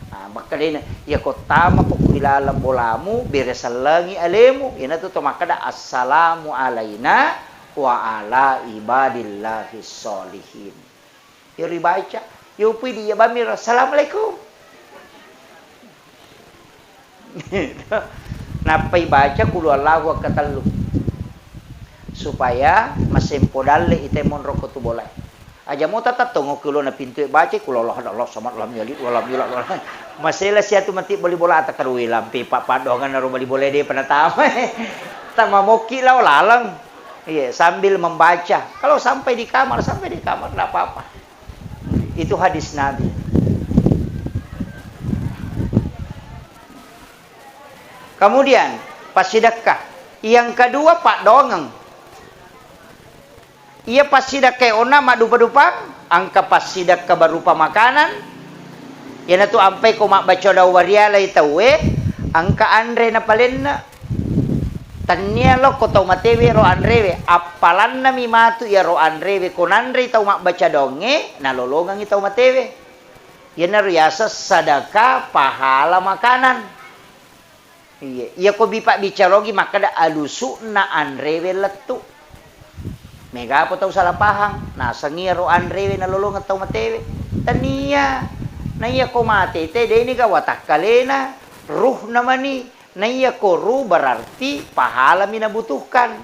Nah, maka dia ya kotama pokilala bolamu beresalangi alemu. Ina tu maka da assalamu alaina wa ala ibadillahi sholihin. Ya dibaca, ya upi dia bamir assalamualaikum. Napai baca kulu Allahu katalu supaya masempodalle ite monroko tu boleh. Aja mau tatap tunggu kulo na pintu baca kulo Allah sama lam yali walam yula. Masalah sia tu mati boleh bola tak karui lampi pak padongan naru boleh boleh dia penatama. Tama moki lau lalang. Iya, sambil membaca. Kalau sampai di kamar enggak apa-apa. Itu hadis Nabi. Kemudian pas sedekah. Yang kedua Pak Dongeng. Ia pas sedekah ona mak dupa-dupa, angka pas sedekah berupa makanan. Yana tu ampai ko mak baca da wariala itawe, angka andre na palenna. Tanya lo ko tau matewe ro andrewe, apalan na mi matu ya ro andrewe konandre tau mak baca donge, nalolongang itau matewe. Yana riasa sadaka pahala makanan. Iya, iya ko bipak bicarogi maka da alusu na andrewe letu. Mega po tau salah pahang, nasa ngiro andrewe nalolongang tau matewe. Tania, na iya ko mate, te de ini ka watak kalena, ruh naman ni. Na iya ko ruh berarti pahala minabutuhkan.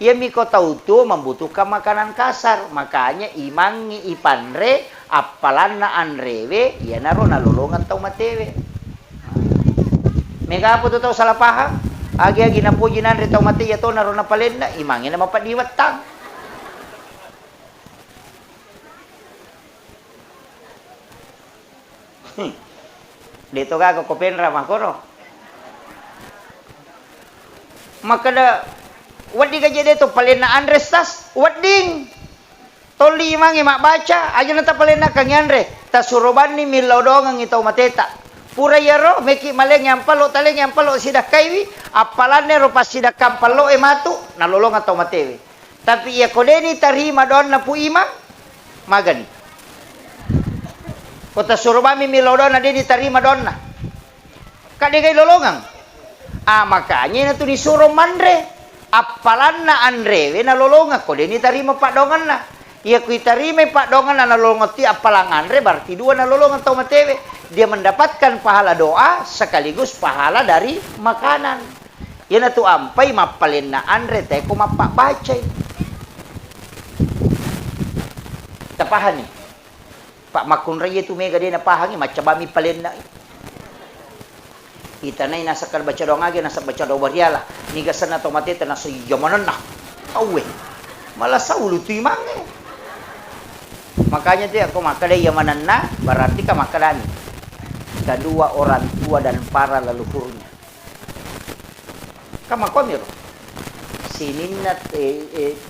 Ia miko tahu tu membutuhkan makanan kasar, makanya imangi ipanre apalan na andrewe, iya naro nalolongan tau matewe. Mega po tau salah pahang, agi-agi na po ginandre tau mate ya to naro na palenda, imangi na mapadiwatang. Dito ka ko penra makoro. Maka da wadi ka jadi to palena Andres tas wading. Toli mangi mak baca aja nata palena kang Andre. Tas suroban ni milodong ang itaw mateta. Pura yaro meki maleng yang palo taleng yang palo sidak kaiwi apalan ro pas sidak kampalo matu nalolong atau matewi. Tapi ya kode ni tarima don na pu imam magani. Kota suruh mami milodona dia diterima donna. Kade kay lolongang. Makanya na tu disuruh mandre. Apalan na andre na lolonga kode ni tarima pak dongan na. Ia kui tarima pak dongan na lolonga ti apalang andre berarti dua na lolongan tau matewe. Dia mendapatkan pahala doa sekaligus pahala dari makanan. Ia na tu ampai mapalin na andre teh ko mapak bacai. Tapahan ni. Pak Makun Raya tu mega dia napahangi macam bami palen na. Kita nai nasakar baca doa lagi nasak baca doa bariala. Ni gasan atau mati tanah sejamanan nah. Awe. Malah saulu tu imange. Makanya dia aku makadai yamanan na berarti ka makadani. Kedua orang tua dan para leluhurnya. Kama komir. Sininna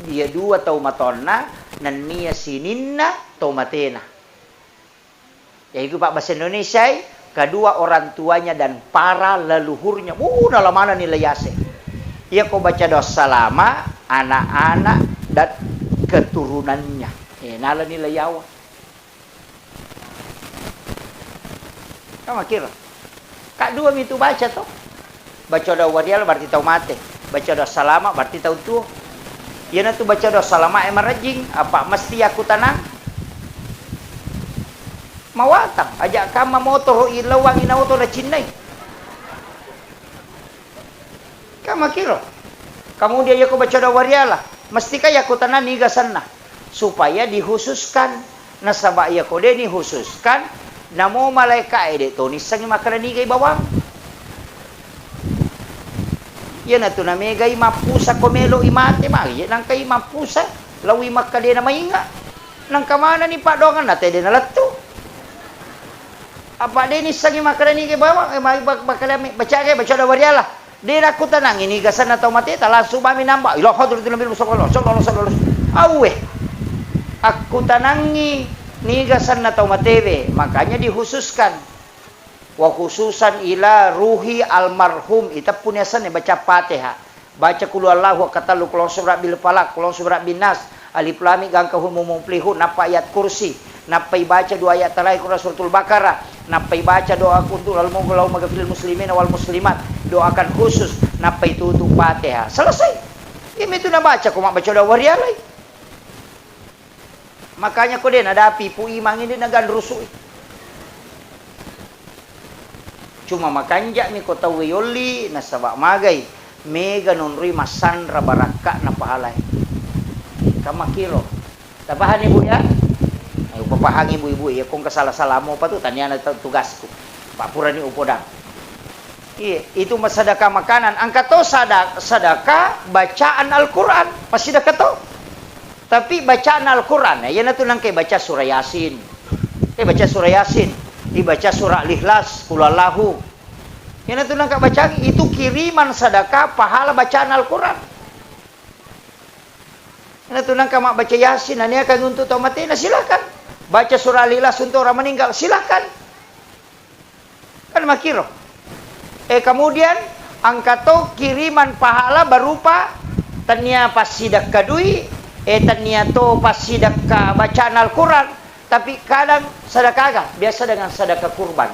dia dua tau matonna nan niya sininna tau matena. Yaitu Pak bahasa Indonesia, kedua orang tuanya dan para leluhurnya. Dalam mana nilai yase. Ia kau baca dosa lama, anak-anak dan keturunannya. Nala nilai yawa. Kamu kira? Kak dua itu baca toh. Baca doa warial berarti tahu mate. Baca dosa lama berarti tahu tuh. Ia nanti baca dosa lama emarajing. Apa mesti aku tanang? Mawatang, ajak kama motor ilawang inauto na Chinay. Kama kiro. Kamu dia yako baca doa wariala. Mesti kaya ko tanan nigasan na. Supaya dihususkan. Nasaba yako de dihususkan. Namo malaika ede to nisang makanan nigay bawang. Yan na to na megay mapusa komelo imate magi. Nang kay mapusa. Lawi makade na mainga. Nang kamana ni Pak Dongan na tede na lato. Apa dia ni sangi makanan ni ke bawang baca doa wariala. Dia aku tenang ini gasan atau mati tak langsung kami nambah. Ilah hadratul nabi sallallahu. Awe. Aku tenangi ni gasan atau mati. Makanya dihususkan. Wa khususan ila ruhi almarhum. Kita punya sana baca Fatihah. Baca qul huwallahu katalu qul surat bil falaq, qul surat bin nas, alif lam mim gangkahum mumplihun, napa ayat kursi. Napai baca dua ayat terakhir suratul Baqarah. Napai baca doa untuk al-mughlau maghfiril muslimin wal muslimat. Doakan khusus. Napai tutup Fatihah. Selesai. Ini tu nak baca kau mak baca doa warialai. Makanya kau dia ada api pu imang ini nagan rusuk. Cuma makanja mi kau tahu yoli nasabak magai. Mega nunri masan rabaraka na pahalai. Kama kiro. Tabahan ibu ya. Ayo papahang ibu-ibu ya kung kasalah-salah mo pa to tanya na tugasku. Papura ni upodang. Iya, itu sedekah makanan. Angkat to sedekah bacaan Al-Qur'an. Pasti dah to. Tapi bacaan Al-Qur'an ya na to nang kay baca surah Yasin. Baca surah Yasin, dibaca surah Al-Ikhlas, qul huwallahu. Ya na to nang baca itu kiriman sedekah pahala bacaan Al-Qur'an. Ya na to nang mak baca Yasin, ani akan untuk tamat na silakan. Baca surah Al-Ikhlas untuk orang meninggal, silakan. Kan makiro. Kemudian angkat to kiriman pahala berupa tanya pas sidak kadui, tanya to pas sidak bacaan Al-Quran. Tapi kadang sedekah biasa dengan sedekah kurban.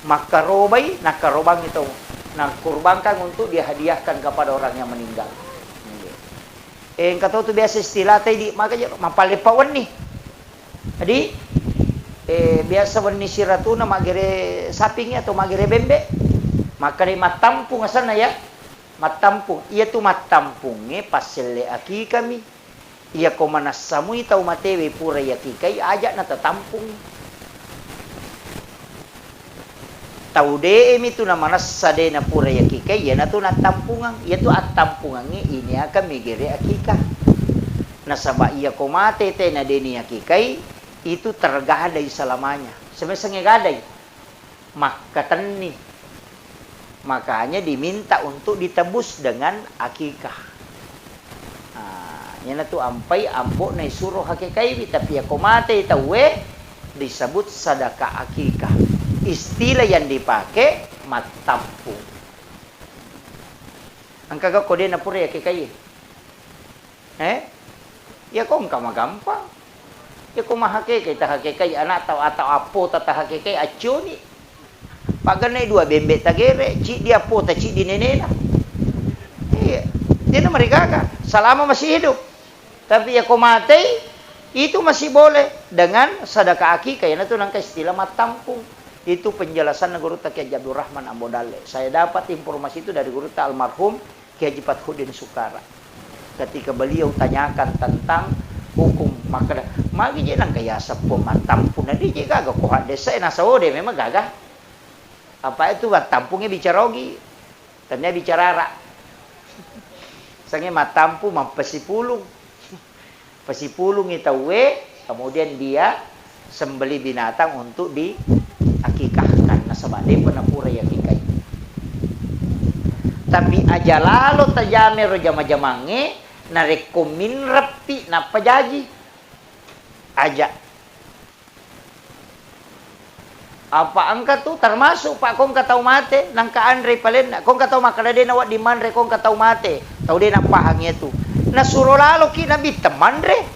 Maka robai, nakarobang itu. Nah kurbankan untuk dihadiahkan kepada orang yang meninggal. Angkat to biasa istilah tadi makanya mapalipawan nih. Jadi biasa warni siratuna magere saping atau magere bembe. Maka ni matampung asana ya. Matampung. Ia tu matampung paselle aki kami. Ia ko manasamui tau matewe pura yaki kai ajak na tatampung. Tau de emi tu na manasade na pura yaki kai ya na tu na tampungang. Ia tu atampungang ini akan migere akika. Nasaba ia ko mate te na deni yaki kai itu tergadai selamanya. Semesenge gadai. Maka teni. Makanya diminta untuk ditebus dengan akikah. Yana tu ampai ambok na suruh hakikai tapi ako mate tawe disebut sedekah akikah. Istilah yang dipakai matampung. Angka ko din na pura hakikai. Ya kong kama gampang. Ya kung mahakikay, tahakikay anak atau apo tatahakikay asyoni. Paganay dua bembe tagere, ci dia po ta ci di nenena. Iya, dia na marigaga selama masih hidup. Tapi ya kung mati, itu masih boleh dengan sedekah akikah. Yan ito nang istilah matampung. Itu penjelasan Guru ta Kiai Abdul Rahman Ambodale. Saya dapat informasi itu dari Guru ta almarhum Kiai Haji Fathudin Sukara. Ketika beliau tanyakan tentang hukum maka magi je nang kaya sa matampung na di je gaga ko desa na sa ode memang gaga. Apa itu matampungnya bicara ogi. Tanya bicara ra. Sange matampu mampasipulung. Pasipulung itawe, kemudian dia sembeli binatang untuk diakikahkan. Nah, sabade penapura akikah. Tapi aja lalu tajame ro jama-jamange na rekomin rapi na pajaji aja apa angka tu termasuk pak kong katau mate nang ka Andre palen kong katau makada de nawat di manre kong katau mate tau de na pahangnya tu na suruh lalu ki nabi teman re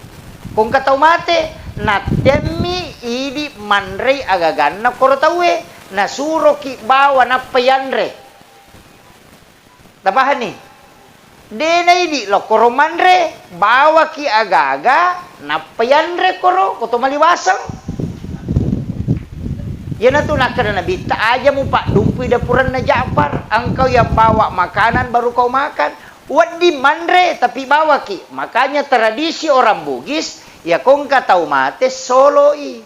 kong katau mate na temi idi manre agagan na koro tawe na suruh ki bawa na payanre tabahan ni dena idi lo koro manre bawa ki agaga na payanre koro koto maliwasang. Yan na to nakada nabi, aja mo pak dumpuy dapuran na Ja'far. Engkau yang bawa makanan baru kau makan. Wadi manre tapi bawa ki. Makanya tradisi orang Bugis, ya kong katau mate soloi.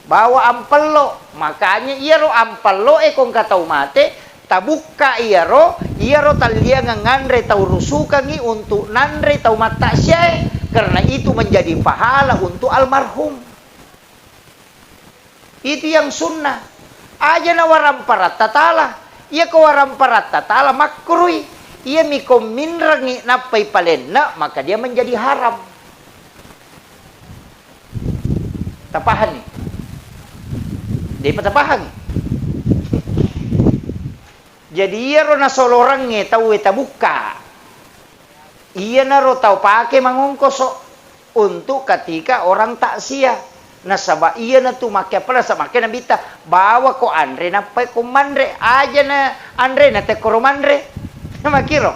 Bawa ampelo. Makanya iya ro ampelo kong katau mate. Tabuka iya ro talia ngangandre tau rusukangi untuk nandre tau mata siya. Karena itu menjadi pahala untuk almarhum. Itu yang sunnah. Aja na waram parat tatala. Ia ko waram parat tatala makruh. Ia miko minrangi napay palenna, maka dia menjadi haram. Tapahan ni. Di patapahan. Jadi ia ro na solorangnya tahu tabuka. Ia na ro tahu pakai mangungkoso untuk ketika orang takziah. Nasaba iya na tu makia pala sa makia na bita bawa ko Andre na pay kumandre aja na Andre na te koromandre makiro.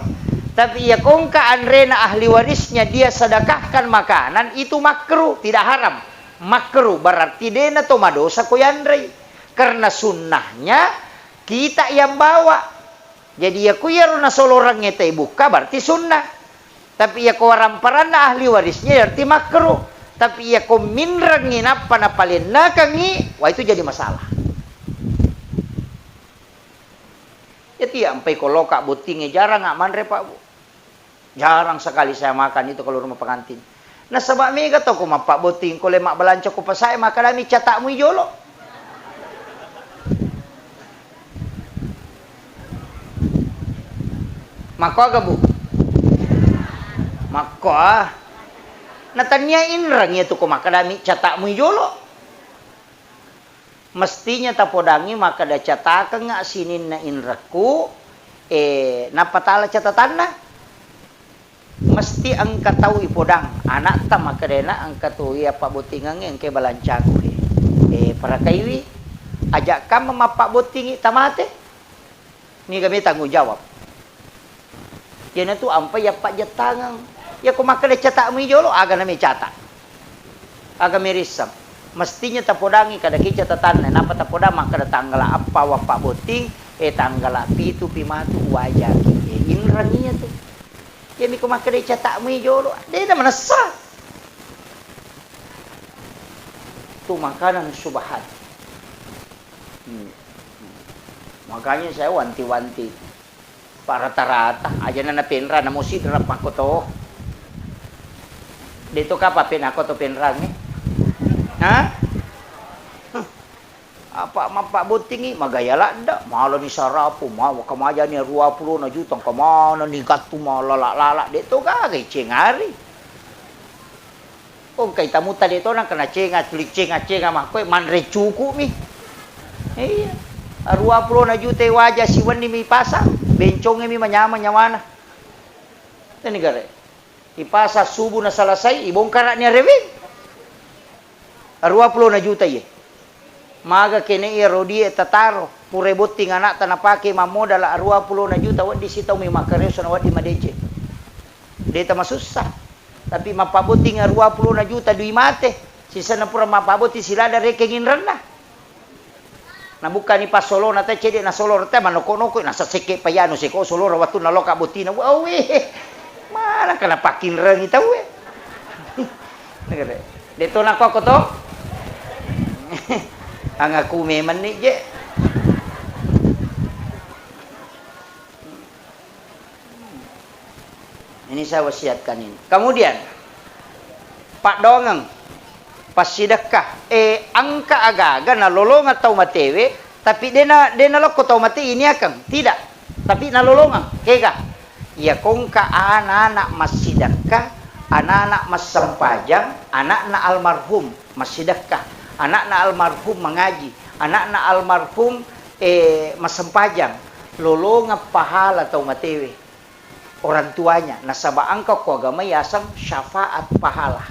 Tapi ya kung ka Andre na ahli warisnya dia sedekahkan makanan itu makruh, tidak haram. Makruh berarti dia na to madosa ko Andre. Karena sunnahnya kita yang bawa. Jadi ya ku yaro na solorangnya te buka berarti sunnah. Tapi ya ko waramparan na ahli warisnya berarti makruh. Tapi ya ko minrangin apa na palin na kangi, wah itu jadi masalah. Jadi sampai kalau kak butingnya jarang nggak manre pak bu, jarang sekali saya makan itu kalau rumah pengantin. Nah sebab mega tau ko pak buting kalau mak belanco ko pasai makan kami catakmu jolo. Maka agak bu, maka natanyain rangi itu ko makadami catakmu jolo. Mestinya tapodangi maka da catakan nga sinin na inraku napatala catatan na. Mesti ang kataw ipodang anak ta makadena ang katuwi apa butingang yang ke balancaku para kaywi ajak ka mamapak butingi tamate. Ni kami tanggung jawab. Yan itu ampai ya pak jatangang. Ya kung makada catak mo jolo, aga na may catak. Aga may risam. Mestinya tapodangi kada kicatatan na napa tapodang makada tanggala apa wapa boting tanggala pitu pimatu wajah. Inrangnya tu. Ya mi kung makada catak mo jolo, dia na manasa. Tu makanan subahat. Makanya saya wanti-wanti. Para rata-rata aja na pinra na mo sidrap ako to. Dito ka pa pinako to pinrang ni. Ha? Apa mapak butingi magayala da malo ni sarapu mawa kamaja ni 20 na jutang kamana ni gatu malala dito ka kay cengari. Kung kay tamuta dito nang kana cenga tulik cenga makoy manre cuku mi. Iya. 20 na jute wajah siwan ni mi pasang bencong mi manyama nyawana. Tani gare. Ipasa subuh na selesai, ibongkar niya rewing. 20 na juta ye. Maga kene iya rodi tataro. Purebot ting anak tanah pake mamodal 20 na juta. Wadi sitaw may makareso na wadi madeje. Deta masusah. Tapi mapabuting 20 na juta dui mate. Sisa na pura mapabuti sila da rekengin na. Nabuka ni pasolo na te cede na solo te manoko-noko nasa seke payano seko solo watu na loka butina. Awe. Mana kana pakin reng itaw we. Dito na ko to. Ang aku memang ni je. Ini saya wasiatkan ini. Kemudian Pak Dongeng pas sedekah angka aga-aga na lolongan tau matewe tapi dia na lokko tau mate ini akan tidak tapi na lolongan kega ya kongka anak-anak mas sedekah anak-anak mas sempajang anak-anak almarhum mas sedekah anak-anak almarhum mengaji anak-anak almarhum mas sempajang lolongan pahala tau matewe orang tuanya nasaba angka ko agama yasang syafaat pahala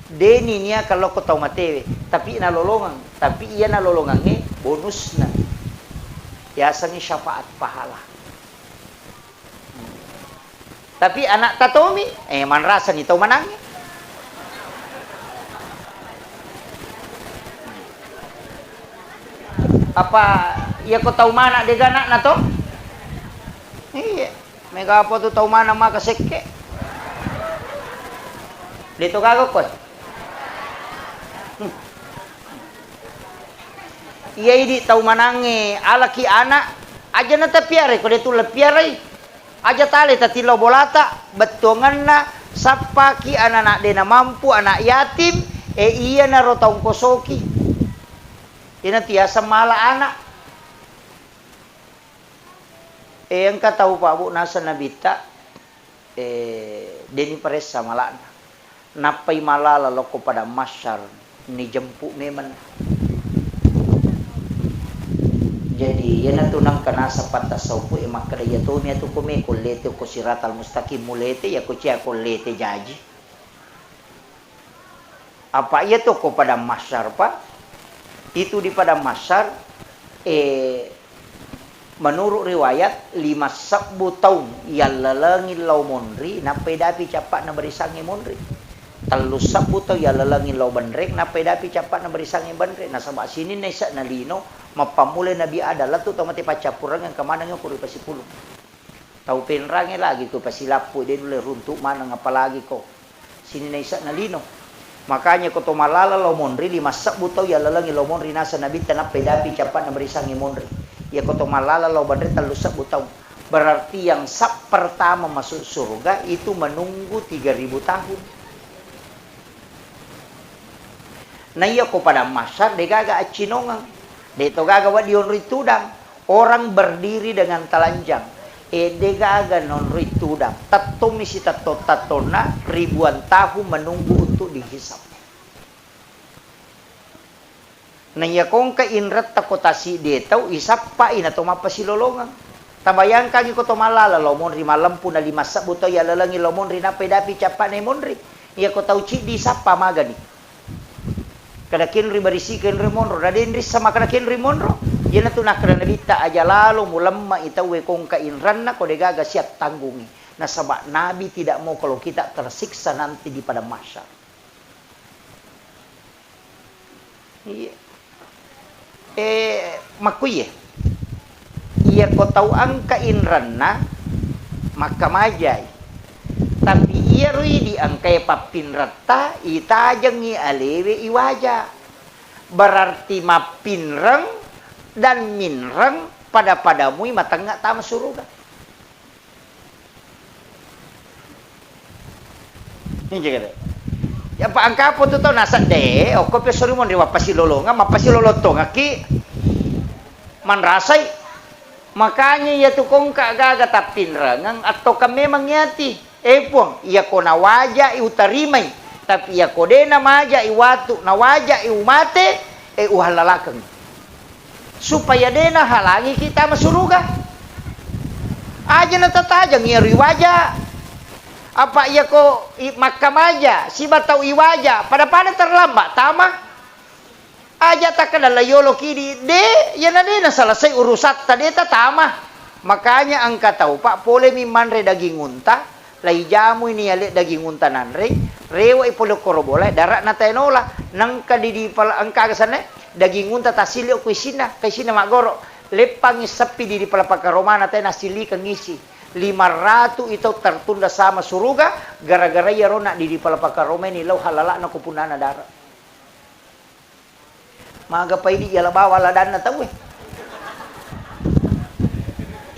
deni niya kalau ko tau matewe tapi nalolongan tapi iya nalolongan bonus na yasang syafaat pahala tapi anak tatomi manrasa ni tau manangi apa iya ko tau mana de ganak na to iya mega apa tu tau mana maka sekke dito gago ko iya idi tau manange alaki anak aja na tapiare ko dito lapiare aja tali tatilo bolata betongan na sapaki anak de na mampu anak yatim iya na rotong kosoki ina tiasa mala anak yang katahu Pak Bu nasa nabita deni paresa malana napai malala loko pada masyar ni jemput memang jadi yana tunang kana sapata saupu makada ya to mi atu kome kolete ko siratal mustaqim mulete ya ko cia kolete jaji apa ya to ko pada masyar Pak itu di pada masyar menurut riwayat 5 tahun yalalangin law monri napai dapi capak na berisangi monri 3 tahun yalalangin law bandrek napai dapi capak na berisangi bandrek na sabak sini nesa na lino mapamule nabi adalah tu tamati pacapurang yang kemana nga kuri pasipulong tau penrange lagi ko pasilapu dia dulu runtuk mana ngapalagi ko sini nesa na lino makanya ko to malala law monri 5 tahun yalalangin law monri nasa nabi napai dapi capak na berisangi monri ya koto malala lo bandre 3 tahun berarti yang sab pertama masuk surga itu menunggu 3000 tahun na iya ko pada masyar de gaga acinongang de to gaga wadion ritudang orang berdiri dengan telanjang de gaga non ritudang tatto misi tatto tatona ribuan tahun menunggu untuk dihisap na iya kong ka inrat takotasi detau isappa ina to mapasilolongan tabayang kagi ko to malala lomon ri malampu na 5 sabuto ya lalangi lomon ri na pedapi capa na monri iya ko tau ci di sappa magani kada kin ri barisiken ri monro raden ri sama kada kin ri monro yana to nakra nabita aja lalu mulamma itawe kong ka inran na ko de gaga siap tanggungi na sabak nabi tidak mau kalau kita tersiksa nanti di pada masyar iya makuye iya ko tau angka inran na maka majay tapi iya rui di angka papinrata itajangi alewe iwaja berarti mapinrang dan minrang pada-padamu matangga tama suruga ini jaga ya pa angka po to nasa de o ko pesori mon riwa pasilolonga mapasiloloto ngaki manrasay makanya ya tukong kagaga tapinrangang atau kami mangyati pong iya ko nawaja iutarimay tapi iya ko de na maja iwatu nawaja iumate uhalalakang supaya de na halangi kita masuruga aja na tatajang iya riwaja Apa iya ko makam aja, si batau iwaja, pada terlambat, tama. Aja tak kena layolo kiri, ya nade na selesai urusat tadi tama. Makanya angka tahu Pak, pole mi manre daging unta, lai jamu ini ale daging unta nanre, rewa ipolo korobole, darat na tenola, nangka di pala angka kesana, daging unta tasili ko isina, kay sina magoro, lepang isapi di pala pagkaromana tayo nasili kang ngisi. 500 itu tertunda sama suruga gara-gara ya rona di palapaka Roma ni law halala na kupunana darat. Maga pa idi yala bawa ladan na taw eh.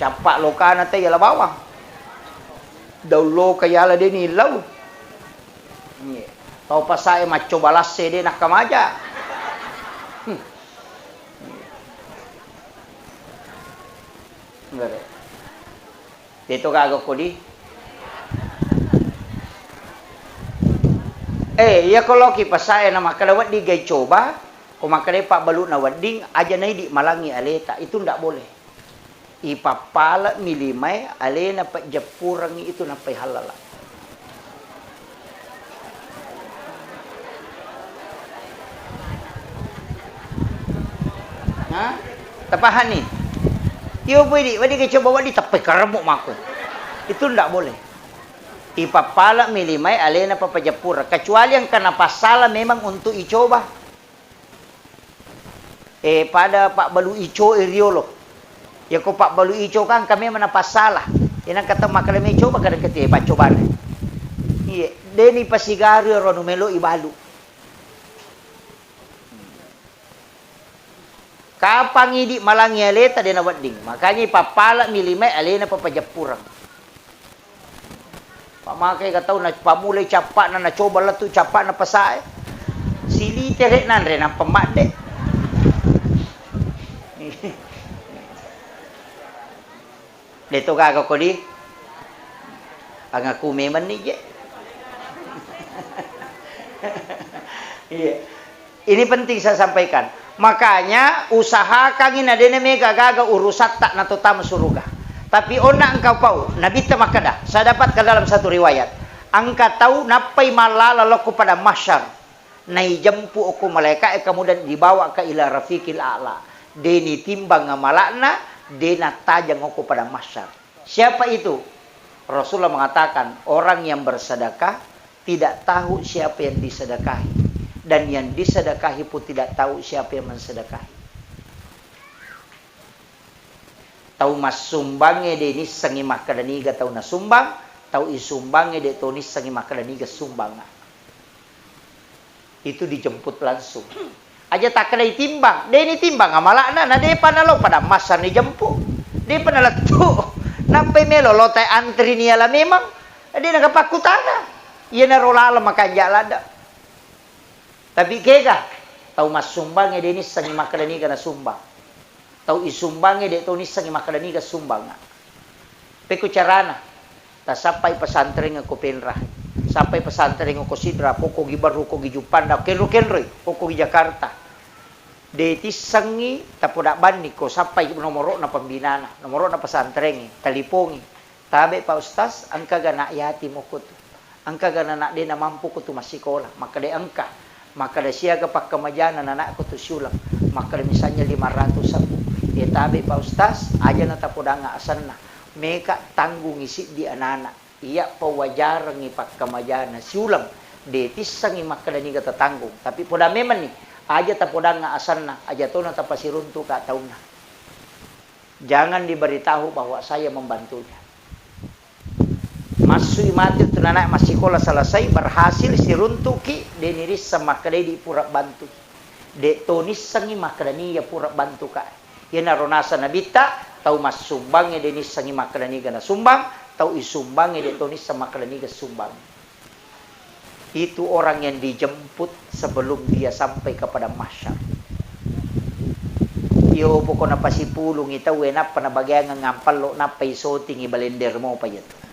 Capak lokana tay yala bawa. Daw lo kayala din ilaw. Tau pasay macho balas de nakamaja. Enggak. Dito kagak ko di. Ya kalau kipas saya nama kalawat di gay coba, kumakare pak balu na wading aja na di malangi aleta, itu ndak boleh. Ipapala milimay alena pa japurangi itu napai halala. Hah? Tapahan nih. Yo pwede, wadi kayo coba wadi tapay karamok mako. Itu ndak boleh. Ipapala milimay alena papajapura. Kecuali yang kena pasala memang untuk icoba. Pada Pak Balu Ico Iriolo. Ya ko Pak Balu Ico kan kami mana pasala. Yan ang kata makalami icoba kadang kati Pak cobaan. Iya, deni pasigario rono melo ibalu. Kapang idi malangi aleta dena wading. Makanya ipapala milimay alena papajapurang. Pamakai kataw na pamulay capak na nacoba lah tu capak na pasay. Sili terek nan ren ang pamakde. Dito kagak ko di. Ang aku memang ni je. Iya. Ini penting saya sampaikan. Makanya usahakan ina dene mega gaga urusat tak natotama suruga. Tapi ona engkau pau nabita makada. Saya dapat ke dalam satu riwayat. Angka tahu napai malala loko pada masyar. Nai jempu aku malaikat kemudian dibawa ke ila rafiqil a'la. Deni timbang ngamalakna, dena tajang aku pada masyar. Siapa itu? Rasulullah mengatakan orang yang bersedekah tidak tahu siapa yang disedekahi. Dan yang disedekahi pun tidak tahu siapa yang mensedekahi. Tahu mas sumbangnya de ni sangi makadaniga tahu na sumbang, tahu isumbangnya de to ni sangi makadaniga sumbang. Itu dijemput langsung. Aja tak kena timbang, de ni timbang amalakna na de panalo pada masa ni jemput. De panalatu. Nampai melo lotai antri ni ala memang. De nagapakutana. Iya na rolala makanjalada. Tapi kega tahu mas sumbangnya de ni sangi makadaniga na sumbang. Tahu isumbangnya de to ni sangi makadaniga sumbang. Peku carana. Ta sampai pesantren ko penrah. Sampai pesantren ko sidra poko gi baru ko gi Jupanda kenro poko gi Jakarta. De ti sangi tapodak bandi ko sampai nomoro na pembinana, nomoro na pesantren talipongi. Tabe Pak Ustaz angka gana yatim ko tu. Angka gana nak de na mampu ko tu masikola, maka de angka maka ada siaga pak kemajana anakku tu syulang maka misalnya 500 sabu dia tabe Pak Ustaz aja na tapodanga asanna meka tanggung isi di anak-anak iya pawajar ngi pak kemajana syulang de tisang maka dani kata tanggung tapi poda memang nih aja tapodanga asanna aja to na tapasiruntu ka tauna jangan diberitahu bahwa saya membantunya. Masui mati tu anak masih sekolah selesai berhasil si runtuki deniris sama kedai di pura bantu de tonis sangi makadani ya pura bantu ka ya naronasa nabita tau mas sumbang ya denis sangi makadani gana sumbang tau isumbang ya de tonis sama makadani ga sumbang itu orang yang dijemput sebelum dia sampai kepada masyar yo pokoknya pasi pulung ita wena panabagyan ngampal lo na paiso tingi balender mo pa yato.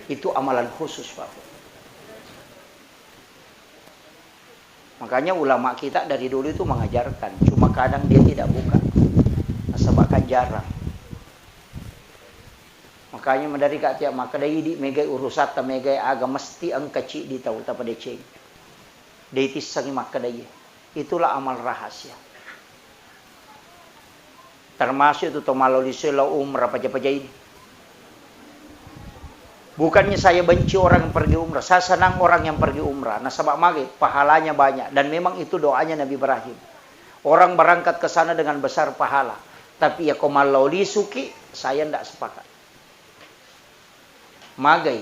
Itu amalan khusus Pak. Makanya ulama kita dari dulu itu mengajarkan, cuma kadang dia tidak buka. Nah, sebab kan jarang. Makanya madari ka tiap maka dai di megay urusat ta megay aga mesti ang kecil di tahu ta pada ceng. Dai tisangi maka dai. Itulah amal rahasia. Termasuk itu tomaloli sela umrah paja-paja ini. Bukannya saya benci orang yang pergi umrah, saya senang orang yang pergi umrah. Nah, sebab mage pahalanya banyak dan memang itu doanya Nabi Ibrahim. Orang berangkat ke sana dengan besar pahala. Tapi ya komaloli suki, saya tidak sepakat. Magai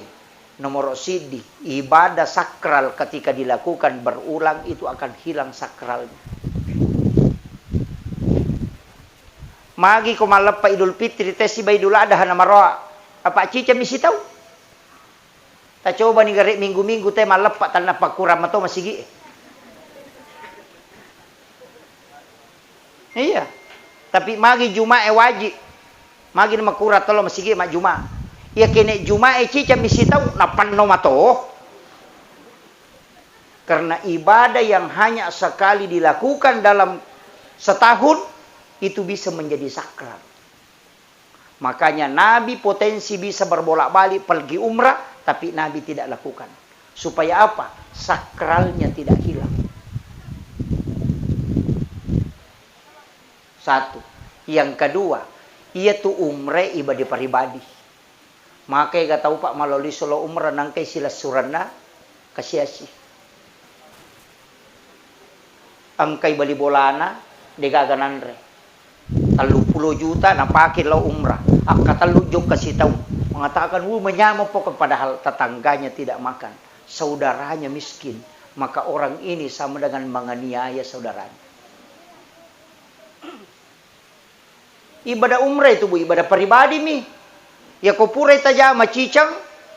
nomor sidi ibadah sakral ketika dilakukan berulang itu akan hilang sakralnya. Magi ko malapa Idul Fitri tesi ba Idul Adha na maroa. Apa cica misi tahu? Ta coba ni gari minggu-minggu teh malapa tanah pakuram atau masigi. Iya. Tapi magi Jumae wajib. Magi na makurat tolo masigi ma Jumae. Ya kene Jumae cica misi tahu na panno mato. Karena ibadah yang hanya sekali dilakukan dalam setahun itu bisa menjadi sakral. Makanya Nabi potensi bisa berbolak-balik pergi umrah, tapi Nabi tidak lakukan. Supaya apa? Sakralnya tidak hilang. Satu. Yang kedua, ia tuh umrah ibadah pribadi. Makanya gak tahu Pak maloli solo umrah nangkai sila surana kasiasi. Angkai bali bolana degagananre. 30 juta na pakai lo umrah. Akatalu jog kasih tahu. Mengatakan, menyamuk pokok padahal tetangganya tidak makan. Saudaranya miskin. Maka orang ini sama dengan menganiaya saudaranya. Ibadah umrah itu Bu, ibadah pribadi mi. Ya kau pura tajama cicang,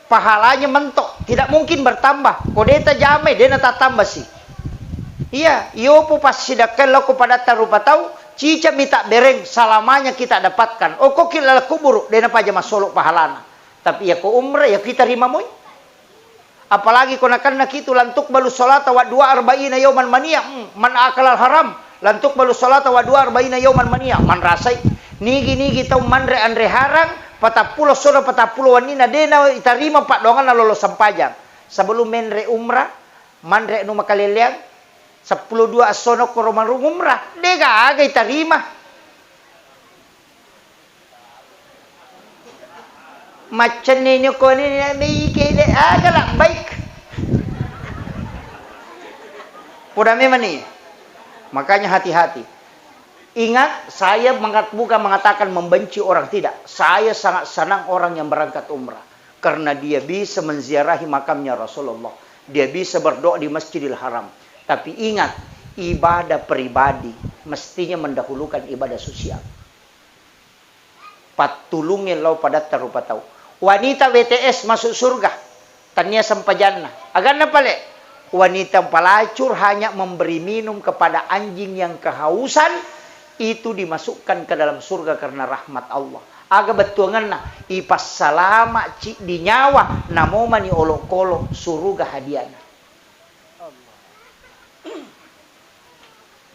pahalanya mentok. Tidak mungkin bertambah. Kau dia tajama, dia tak tambah sih. Iya, iyo po pas sidakan lo kepada tarupa tahu. Cica minta bereng selamanya kita dapatkan. Oh kok kilala kubur dena paja masolok pahalana. Tapi ya ko umrah ya kita terima moy. Apalagi kau nak itu lantuk balu salat wa 42 yauman mania. Man akalal haram lantuk balu salat wa 42 yauman mania. Man rasai nigi tau manre andre harang patapulo sono patapulo wanina dena iterima pak dongan lolo sampajang. Sebelum menre umrah manre nu makaleleang 10-2 asono ko romang umrah. Dega agay tarima. Macam ninyo ko ni may kede aga lang baik. Udah memang nih. Makanya hati-hati. Ingat, saya bukan mengatakan membenci orang, tidak. Saya sangat senang orang yang berangkat umrah. Karena dia bisa menziarahi makamnya Rasulullah. Dia bisa berdoa di Masjidil Haram. Tapi ingat, ibadah pribadi mestinya mendahulukan ibadah sosial. Patulungin lau pada tarupa tahu. Wanita WTS masuk surga. Tanya sampajana. Agan na pale. Wanita pelacur hanya memberi minum kepada anjing yang kehausan. Itu dimasukkan ke dalam surga karena rahmat Allah. Aga betuangan na. Ipas salama di nyawa. Namo mani olok-kolok surga hadiana.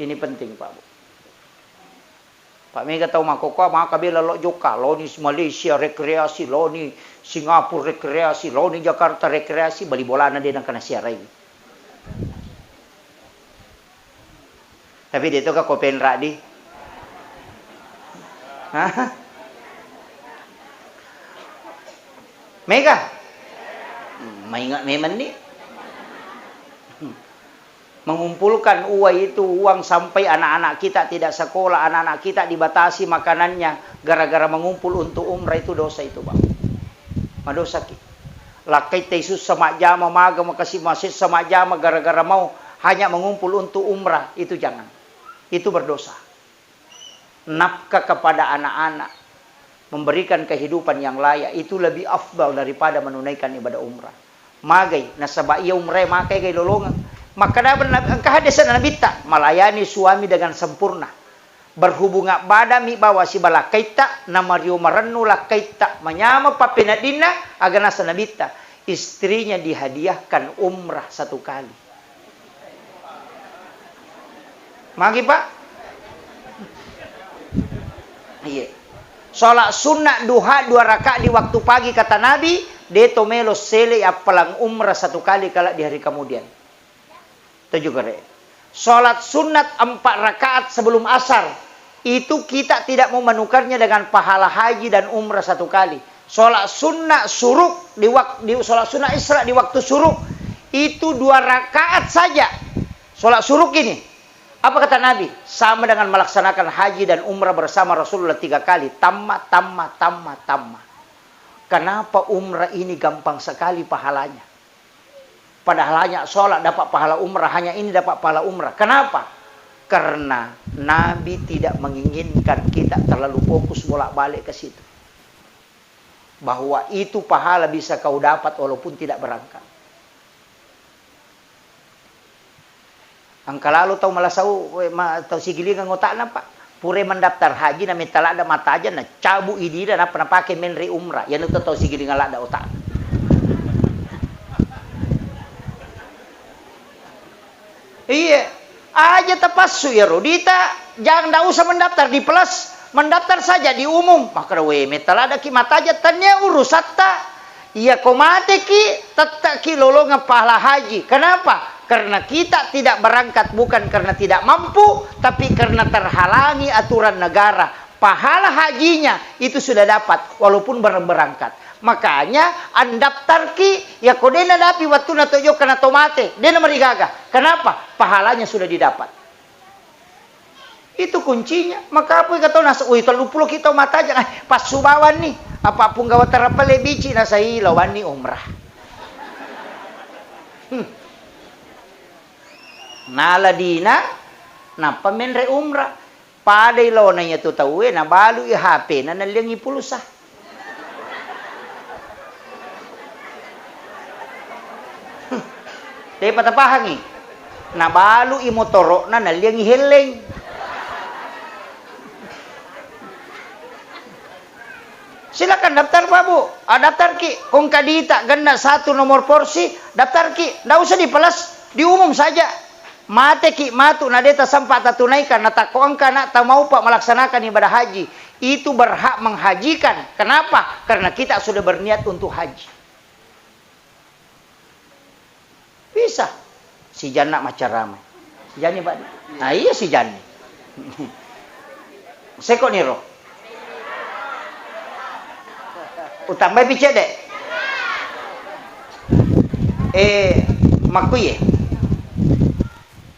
Ini penting Pak Bu. Pak Mega tahu makoko maka bila lo joka, lo ni Malaysia rekreasi, lo ni Singapura rekreasi, lo ni Jakarta rekreasi, bali bolana dia nang kana siarai. Tapi dia tu ka kopenra di. Hah? Mega. Maingat memang ni. Mengumpulkan uang sampai anak-anak kita tidak sekolah, anak-anak kita dibatasi makanannya gara-gara mengumpul untuk umrah itu dosa itu Bang. Madosa ki. Lakai tesus sama jama maga makasih masih sama jama gara-gara mau hanya mengumpul untuk umrah itu jangan. Itu berdosa. Nafkah kepada anak-anak, memberikan kehidupan yang layak itu lebih afdal daripada menunaikan ibadah umrah. Magai nasaba iya umrah makai gay lolongan. Maka kehadisan Nabi tak melayani suami dengan sempurna. Berhubungan badami bawa si bala kaita namario marenu la kaita menyama papinadina agana Nabi tak. Istrinya dihadiahkan umrah 1 kali. Magi Pak. Iya. Sholat sunnah duha 2 rakaat di waktu pagi kata Nabi, deto melo sele apalang umrah 1 kali kalau di hari kemudian. Itu juga deh. Sholat sunat 4 rakaat sebelum asar, itu kita tidak mau menukarnya dengan pahala haji dan umrah 1 kali. Sholat sunnah suruk di sholat sunnah isra di waktu suruk, itu 2 rakaat saja. Sholat suruk ini. Apa kata Nabi? Sama dengan melaksanakan haji dan umrah bersama Rasulullah 3 kali. Tamma. Kenapa umrah ini gampang sekali pahalanya? Padahal hanya sholat dapat pahala umrah. Hanya ini dapat pahala umrah. Kenapa? Karena Nabi tidak menginginkan kita terlalu fokus bolak-balik ke situ. Bahwa itu pahala bisa kau dapat walaupun tidak berangkat. Angka lalu tahu malasau tahu sigilingan ngotak nampak pure mendaftar haji na mitala ada mata aja na cabu idi dan apa na pakai menri umrah ya nu tahu sigilingan la ada otak. Iya aja tepasu ya rodita jangan dak usah mendaftar di plus mendaftar saja di umum maka we mitala ada ki mata aja tanya urusatta iya komate ki tetap ki lolongan pahala haji. Kenapa? Karena kita tidak berangkat bukan karena tidak mampu, tapi karena terhalangi aturan negara. Pahala hajinya itu sudah dapat, walaupun berangkat. Makanya, andaptar ki, ya kodena dapi waktu na toyo kana tomate, dena marigaga. Kenapa? Pahalanya sudah didapat. Itu kuncinya. Maka apa yang kata nasa, terlalu kita mata aja, pas subawan nih, apapun gawat terapale bici nasa ilawan nih umrah. Naladina napa menre umrah pada ilona nya tu tahu na balu i HP na naliangi pulsa dai patapahangi na balu i motoro na naliangi heleng silakan daftar babu daftar ki kung kadita ganda 1 nomor porsi daftar ki ndak usah dipelas di umum saja. Mate ki matu na deta sampai tatunaikan na takoangka na tamau pak melaksanakan ibadah haji itu berhak menghajikan. Kenapa? Karena kita sudah berniat untuk haji. Bisa. Si Jana macam ramai. Si Jani Pak. Nah iya si Jani. Seko niro. Utambah picek dek. Makuye.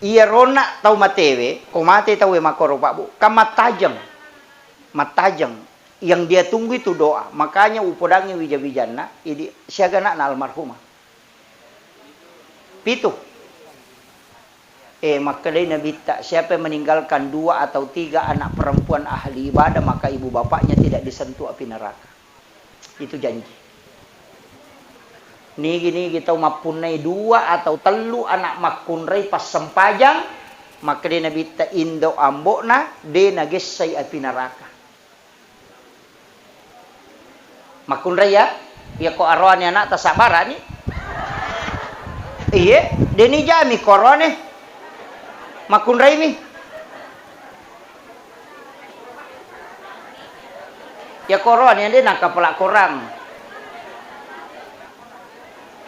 Iya rona tau matewe, kau mate tau makoro pak bu, kamat tajam, yang dia tunggu itu doa, makanya upodangi wija-wijana, ini siaga nak na almarhumah, pitu, maka dia nabi tak siapa yang meninggalkan 2 atau 3 anak perempuan ahli ibadah maka ibu bapaknya tidak disentuh api neraka, itu janji. Nigi kita mapunai 2 atau 3 anak makunrai pas sempajang maka dia nabi ta indo ambokna de nagesai api neraka makunrai ya kok arwani anak tasabaran ni iya deni jami korone makunrai ni ya korone dia nak kapelak korang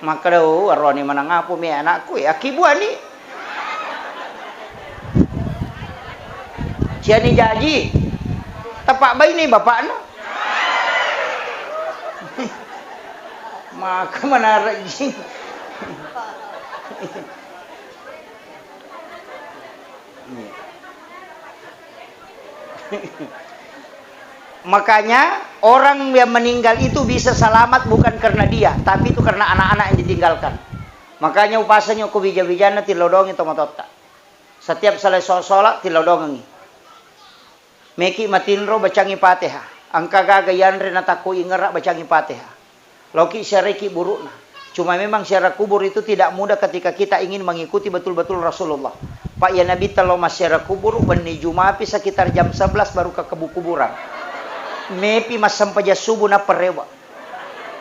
maka dah arwani mana ngapu mi anakku ya kibuan ni ciani jaji tapak bayi ni bapak no maka mana rajin makanya orang yang meninggal itu bisa selamat bukan karena dia, tapi itu karena anak-anak yang ditinggalkan. Makanya upasanya ku bija-bijana tilodongi tomatota. Setiap selesai sholat tilodongi. Meki matinro bacangi Fatihah. Angka gagayan renataku ingerak bacangi Fatihah. Loki syariki burukna. Cuma memang syarat kubur itu tidak mudah ketika kita ingin mengikuti betul-betul Rasulullah. Pak ya Nabi telo masyarakat kubur bani Jumapi sekitar jam 11 baru ke kuburan. Mepi mas sampai subuh na perewa.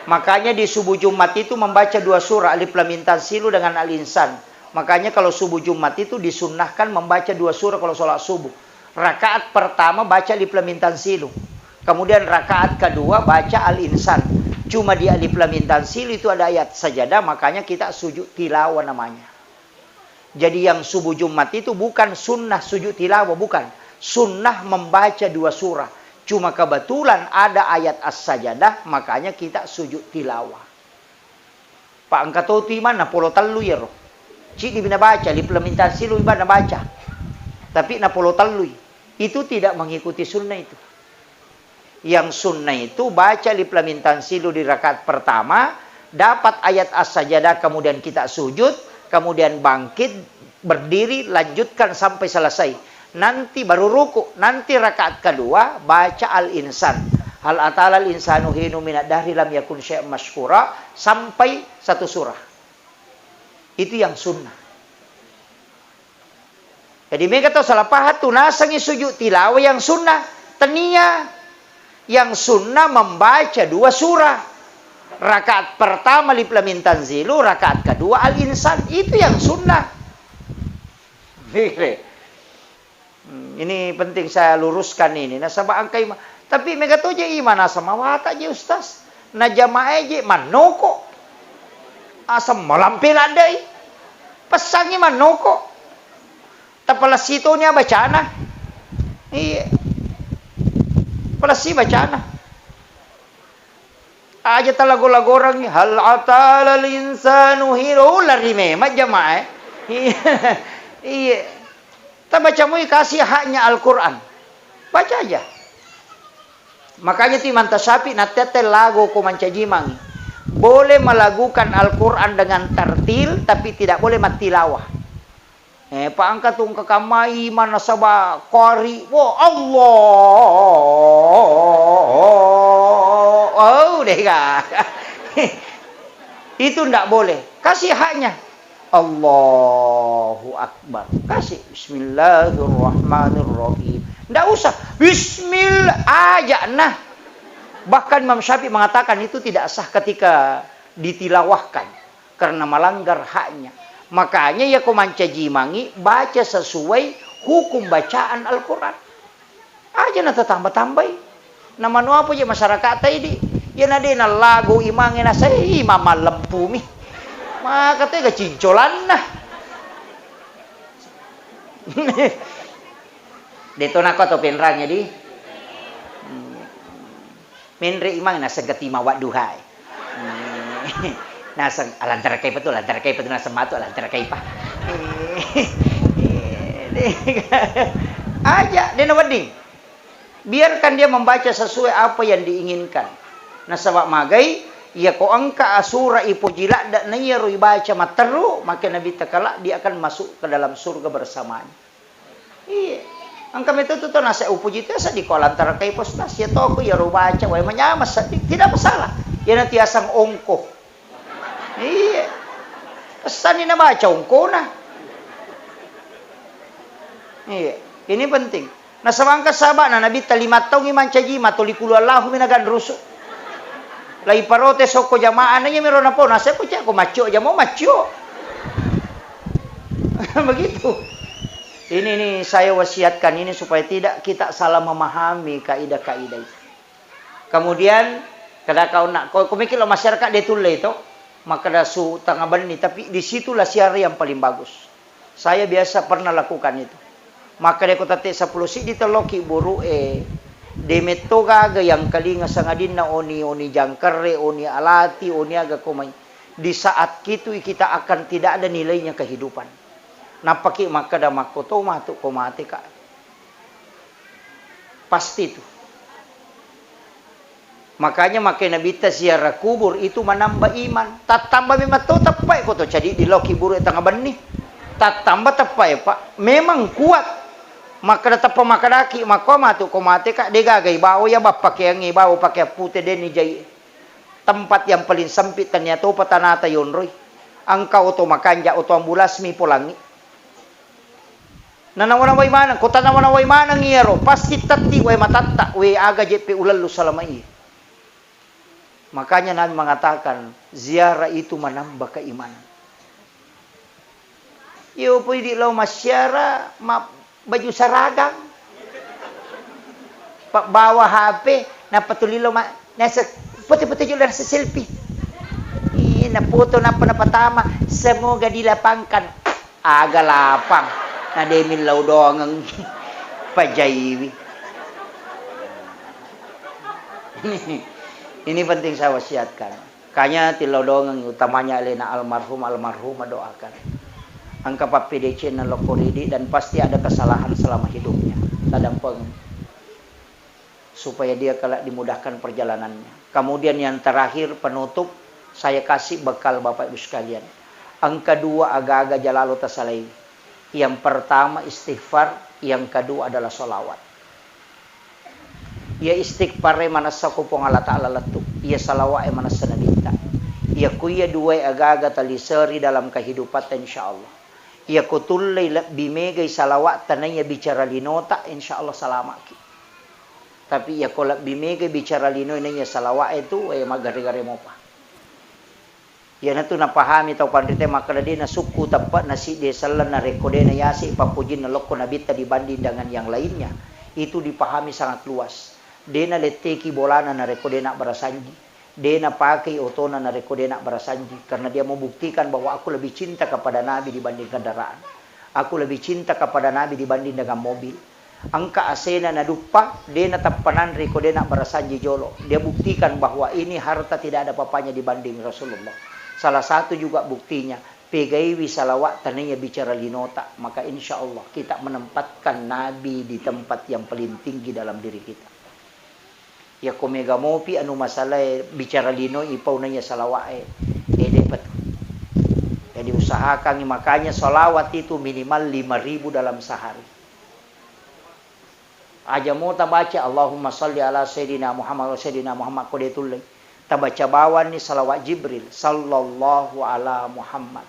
Makanya di subuh Jumat itu membaca 2 surah Alif Lam Mim Tanzilu dengan Al-Insan. Makanya kalau subuh Jumat itu disunnahkan membaca 2 surah kalau sholat subuh. Rakaat pertama baca Alif Lam Mim Tanzilu. Kemudian rakaat kedua baca Al-Insan. Cuma di Alif Lam Mim Tanzilu itu ada ayat sajadah, makanya kita sujud tilawah namanya. Jadi yang subuh Jumat itu bukan sunnah sujud tilawah, bukan. Sunnah membaca 2 surah. Cuma kebetulan ada ayat as-sajadah, makanya kita sujud tilawah. Pak angkat tu mana polo talu ya roh. Cik di bina baca, Alif Lam Mim Tanzilu ibana baca. Tapi na polo talu. Itu tidak mengikuti sunnah itu. Yang sunnah itu baca Alif Lam Mim Tanzilu di rakaat pertama, dapat ayat as-sajadah, kemudian kita sujud, kemudian bangkit, berdiri, lanjutkan sampai selesai. Nanti baru ruku. Nanti rakaat kedua baca Al-Insan. Hal atala al-insanu hinu minad dahri lam yakun syai'an mashkura sampai 1 surah. Itu yang sunnah. Jadi mereka tahu salah pahat tu nasangi sujud tilawah yang sunnah. Tenia yang sunnah membaca 2 surah. Rakaat pertama Alif Lam Mim Tanzilu, rakaat kedua Al-Insan. Itu yang sunnah. Ini penting saya luruskan ini. Nasabah angkai. Tapi mereka tahu je iman sama wata je ustaz. Na jamaah je manoko. Asam malampil adai. Pesangi manoko. Tapalas itu nya bacana. Iya. Palasi bacana. Aja talago-lago orang ni hal atalal insanu hiro lari memang jamaah. Iya. Ta baca mu kasih haknya Al-Qur'an. Baca aja. Makanya ti mantasapi na tete lago ko mancajimang. Boleh melakukan Al-Qur'an dengan tartil tapi tidak boleh matilawah. Paangkat tung kakamai mana sabah qari. Wo Allah. Oh deh kah. Itu ndak boleh. Kasih haknya. Allahu Akbar. Kasih Bismillahirrahmanirrahim. Nggak usah. Bismillah aja. Nah. Bahkan Imam Syafi'i mengatakan itu tidak sah ketika ditilawahkan. Karena melanggar haknya. Makanya ya komanca jimangi. Baca sesuai hukum bacaan Al-Quran. Aja na tambah-tambah. Nama nu apa ya masyarakat tadi. Ya nade na lagu imangin na saya. Mama lempu mi. Maka tega cincolan nah. Dito na ko to penrangnya di. Menre imang nasa gatima wa duhay. Nasa alantara kay pa to, alantara kay pa to nasa mato, alantara kay pa. Aja dia nawading. Biarkan dia membaca sesuai apa yang diinginkan. Nasa wa magai ya ko angka asura ipujila da na iya roi baca materu maka Nabi takala dia akan masuk ke dalam surga bersamanya. Iya. Ang kami itu nasa upuji itu sa di kolam antara kay postas ya to ko ya ro baca way manyamas tidak masalah. Yan ang tiasang ongko. Iya. Basta ni na baca ongko na. Iya. Ini penting. Nasa mangka saba na Nabi talimat taong imancaji matulikulo Allah minagan ruso. Lai parote soko jamaah na meron na po. Nasa ko siya, kung macho, aja mo macho. Begitu. Ini saya wasiatkan ini supaya tidak kita salah memahami kaidah-kaidah itu. Kemudian, kada kau nak, kau mikir lo masyarakat dia tulle itu, maka dah su tengah bani, tapi disitulah siara yang paling bagus. Saya biasa pernah lakukan itu. Maka dia kata 10 si diteloki buru demeto gaga yang kalinga sangadin na oni jangkare, oni alati, oni aga kumay. Di saat itu kita akan tidak ada nilainya kehidupan. Napaki makada makoto matu komate ka. Pasti itu. Makanya makai Nabi ziarah kubur itu menambah iman. Tatambah memang to tapai ko to jadi di loki buru tengah bani. Tatambah tapai Pak. Memang kuat. Maka datang pemakadaki makoma tu komate kak degagai bawa ya bapak yang bawa pakai putih deni jai tempat yang paling sempit ternyata patanata yonroy angkau to makanja to ambulas mi polangi nanawana way manang kota nawana way manang ngiro pasti tati way matatta way aga jepe ulalu salamai. Makanya Nabi mengatakan ziarah itu menambah keimanan. Yo pwede law masyara baju seragam. Pak bawa HP, na patulilo nasa putih-putih juga nasa selfie. Na foto na panapatama, semoga dilapangkan. Aga lapang. Na demin law doang ang pajaywi. Ini penting saya wasiatkan. Kanya tilaw doang ang utamanya alina almarhumah doakan. Ang kapapidecin na lokoridi dan pasti ada kesalahan selama hidupnya. Tadampeng supaya dia kelak dimudahkan perjalanannya. Kemudian yang terakhir penutup, saya kasih bekal Bapak Ibu sekalian. Ang kedua aga-aga jalalu tasalai. Yang pertama istighfar, yang kedua adalah solawat. Ya istighfar manasa ko pong Allah Ta'ala latu. Ya salawat manasa nabita. Ya kuya dua aga-aga taliseri dalam kehidupan insyaallah. Ya kutullay bimegay salawat tanay bicara linota insyaallah salamaki. Tapi ya kolak bimegay bicara linoy na salawat itu magari-gari mo pa. Yan na ito napahami tau pandrite makaladi na suku tapat na si desalan na rekode na yasi ipapujin na loko na bita dibanding dengan yang lainnya. Itu dipahami sangat luas. Dia na leteki bolana na rekode na barasanji. Dia na pakai otona na rekode na barasanji. Karena dia membuktikan bahwa aku lebih cinta kepada Nabi dibanding kendaraan. Aku lebih cinta kepada Nabi dibanding dengan mobil. Angka asena na dupa, dia na tapanan rekode na barasanji jolo. Dia buktikan bahwa ini harta tidak ada papanya dibanding Rasulullah. Salah satu juga buktinya, pegaiwi salawat tananya bicara linota. Maka insya Allah kita menempatkan Nabi di tempat yang paling tinggi dalam diri kita. Ya komega mopi anu masalah bicara lino ipau nanya salawat dapat. Jadi usahakan makanya salawat itu minimal 5.000 dalam sehari. Aja mau baca Allahumma salli ala sayyidina Muhammad wa sayyidina Muhammad kodetullah. Tabaca bawan ni salawat Jibril sallallahu ala Muhammad.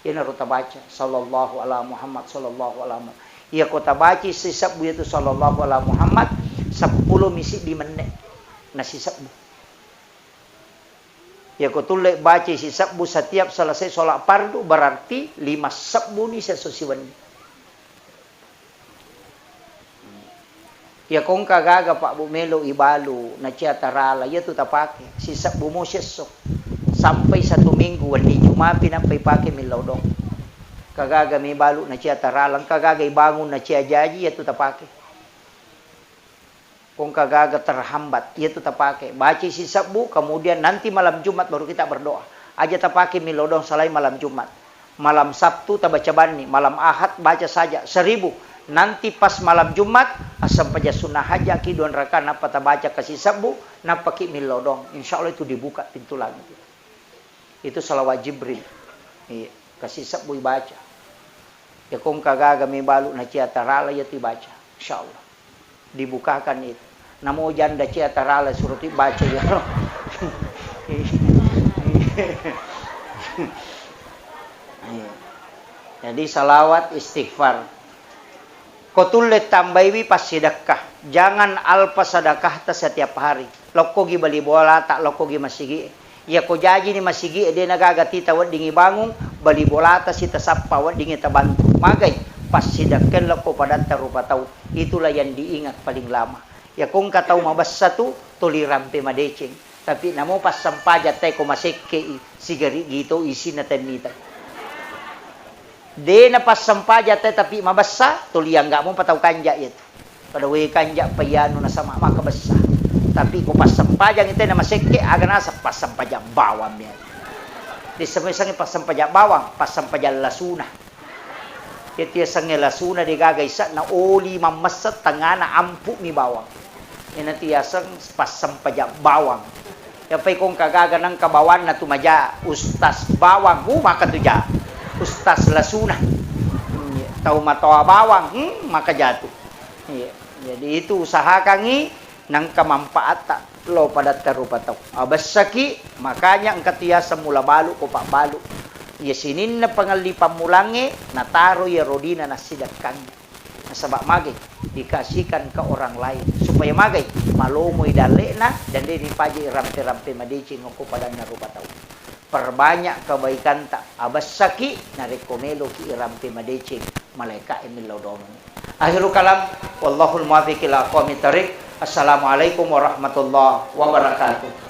Ini harus tabaca sallallahu ala Muhammad sallallahu ala Muhammad. Ia ko tabaci sisab itu sallallahu ala Muhammad 10 misi di menit. Nasisab. Ya ko tulek baca sisab setiap selesai sholat fardu berarti 5 sabbu ni sesusiwan. Ya kung kagaga Pak Bu Melo ibalo na siya tarala, ya tu tapake. Sisa bumo sesok. Sampai 1 minggu, wali jumapi na pay milaw dong. Kagaga may balo na siya taralang, kagaga ibangon na siya jaji, ya tu tapake. Kung kagaga terhambat, ya tu tapake. Baca sisa bu, kemudian nanti malam Jumat baru kita berdoa. Aja tapake milaw dong salay malam Jumat. Malam Sabtu tabaca bani, malam Ahad baca saja 1000. Nanti pas malam Jumat asam paja sunnah haja ki 2 rakaat napa baca kasih sabu napa ki milodong. Insyaallah itu dibuka pintu langit. Itu salawat Jibril. Iya, kasih sabu baca. Ya kung kagaga may balu na cia tarala ya ti baca. Insyaallah. Dibukakan itu. Namo janda cia tarala suruh ti baca ya. Jadi salawat istighfar. Kotulle tambaiwi pas sedekah. Jangan alpa sedekah ta setiap hari. Loko gi bali bola tak loko gi masigi. Ya ko jaji ni masigi dia nagagati tawad dingi bangung bali bola ta si tasappa wad dingi tabantu. Magay pas sedekah loko pada tarupa tau. Itulah yang diingat paling lama. Ya kung katau mabassa tu tulirampe madeceng. Tapi namo pas sampaja tay ko masekke sigari gitu isi na temita. De na pas sampaja tapi mabasa tuliang enggak mau patau kanja itu. Kada we kanja payano na sama makabasa. Tapi ko pas sampaja itu na masekke aga nasa pas sampaja bawang ya. Di samay-sangi pas sampaja bawang, pas sampaja lasuna. Iti sangi lasuna di gagaysa na oli mamasat tangana ampu mi bawang. Ina tiyasang pas sampaja bawang. Ya pay kung kagaga ng kabawan na tumaja ustas bawang maka tuja. Ustaz lasuna tahu matawa bawang maka jatuh. Jadi itu usahakan nang kamanfaat tak lo pada tarupa tau abasaki makanya engkat ya semula balu ko pak balu ya sinin na pangalipan mulange nataro ya rodina na sidakkan nasabak magay dikasihkan ke orang lain supaya magay malomoy dale na dan dia dipaji rampe-rampe madicing ko pada narupa tau. Perbanyak kebaikan tak abasaki narekomelo ki irampe madecing malaika emil lodong. Akhirul kalam wallahul muwaffiq ila aqwamit thariq. Assalamualaikum warahmatullahi wabarakatuh.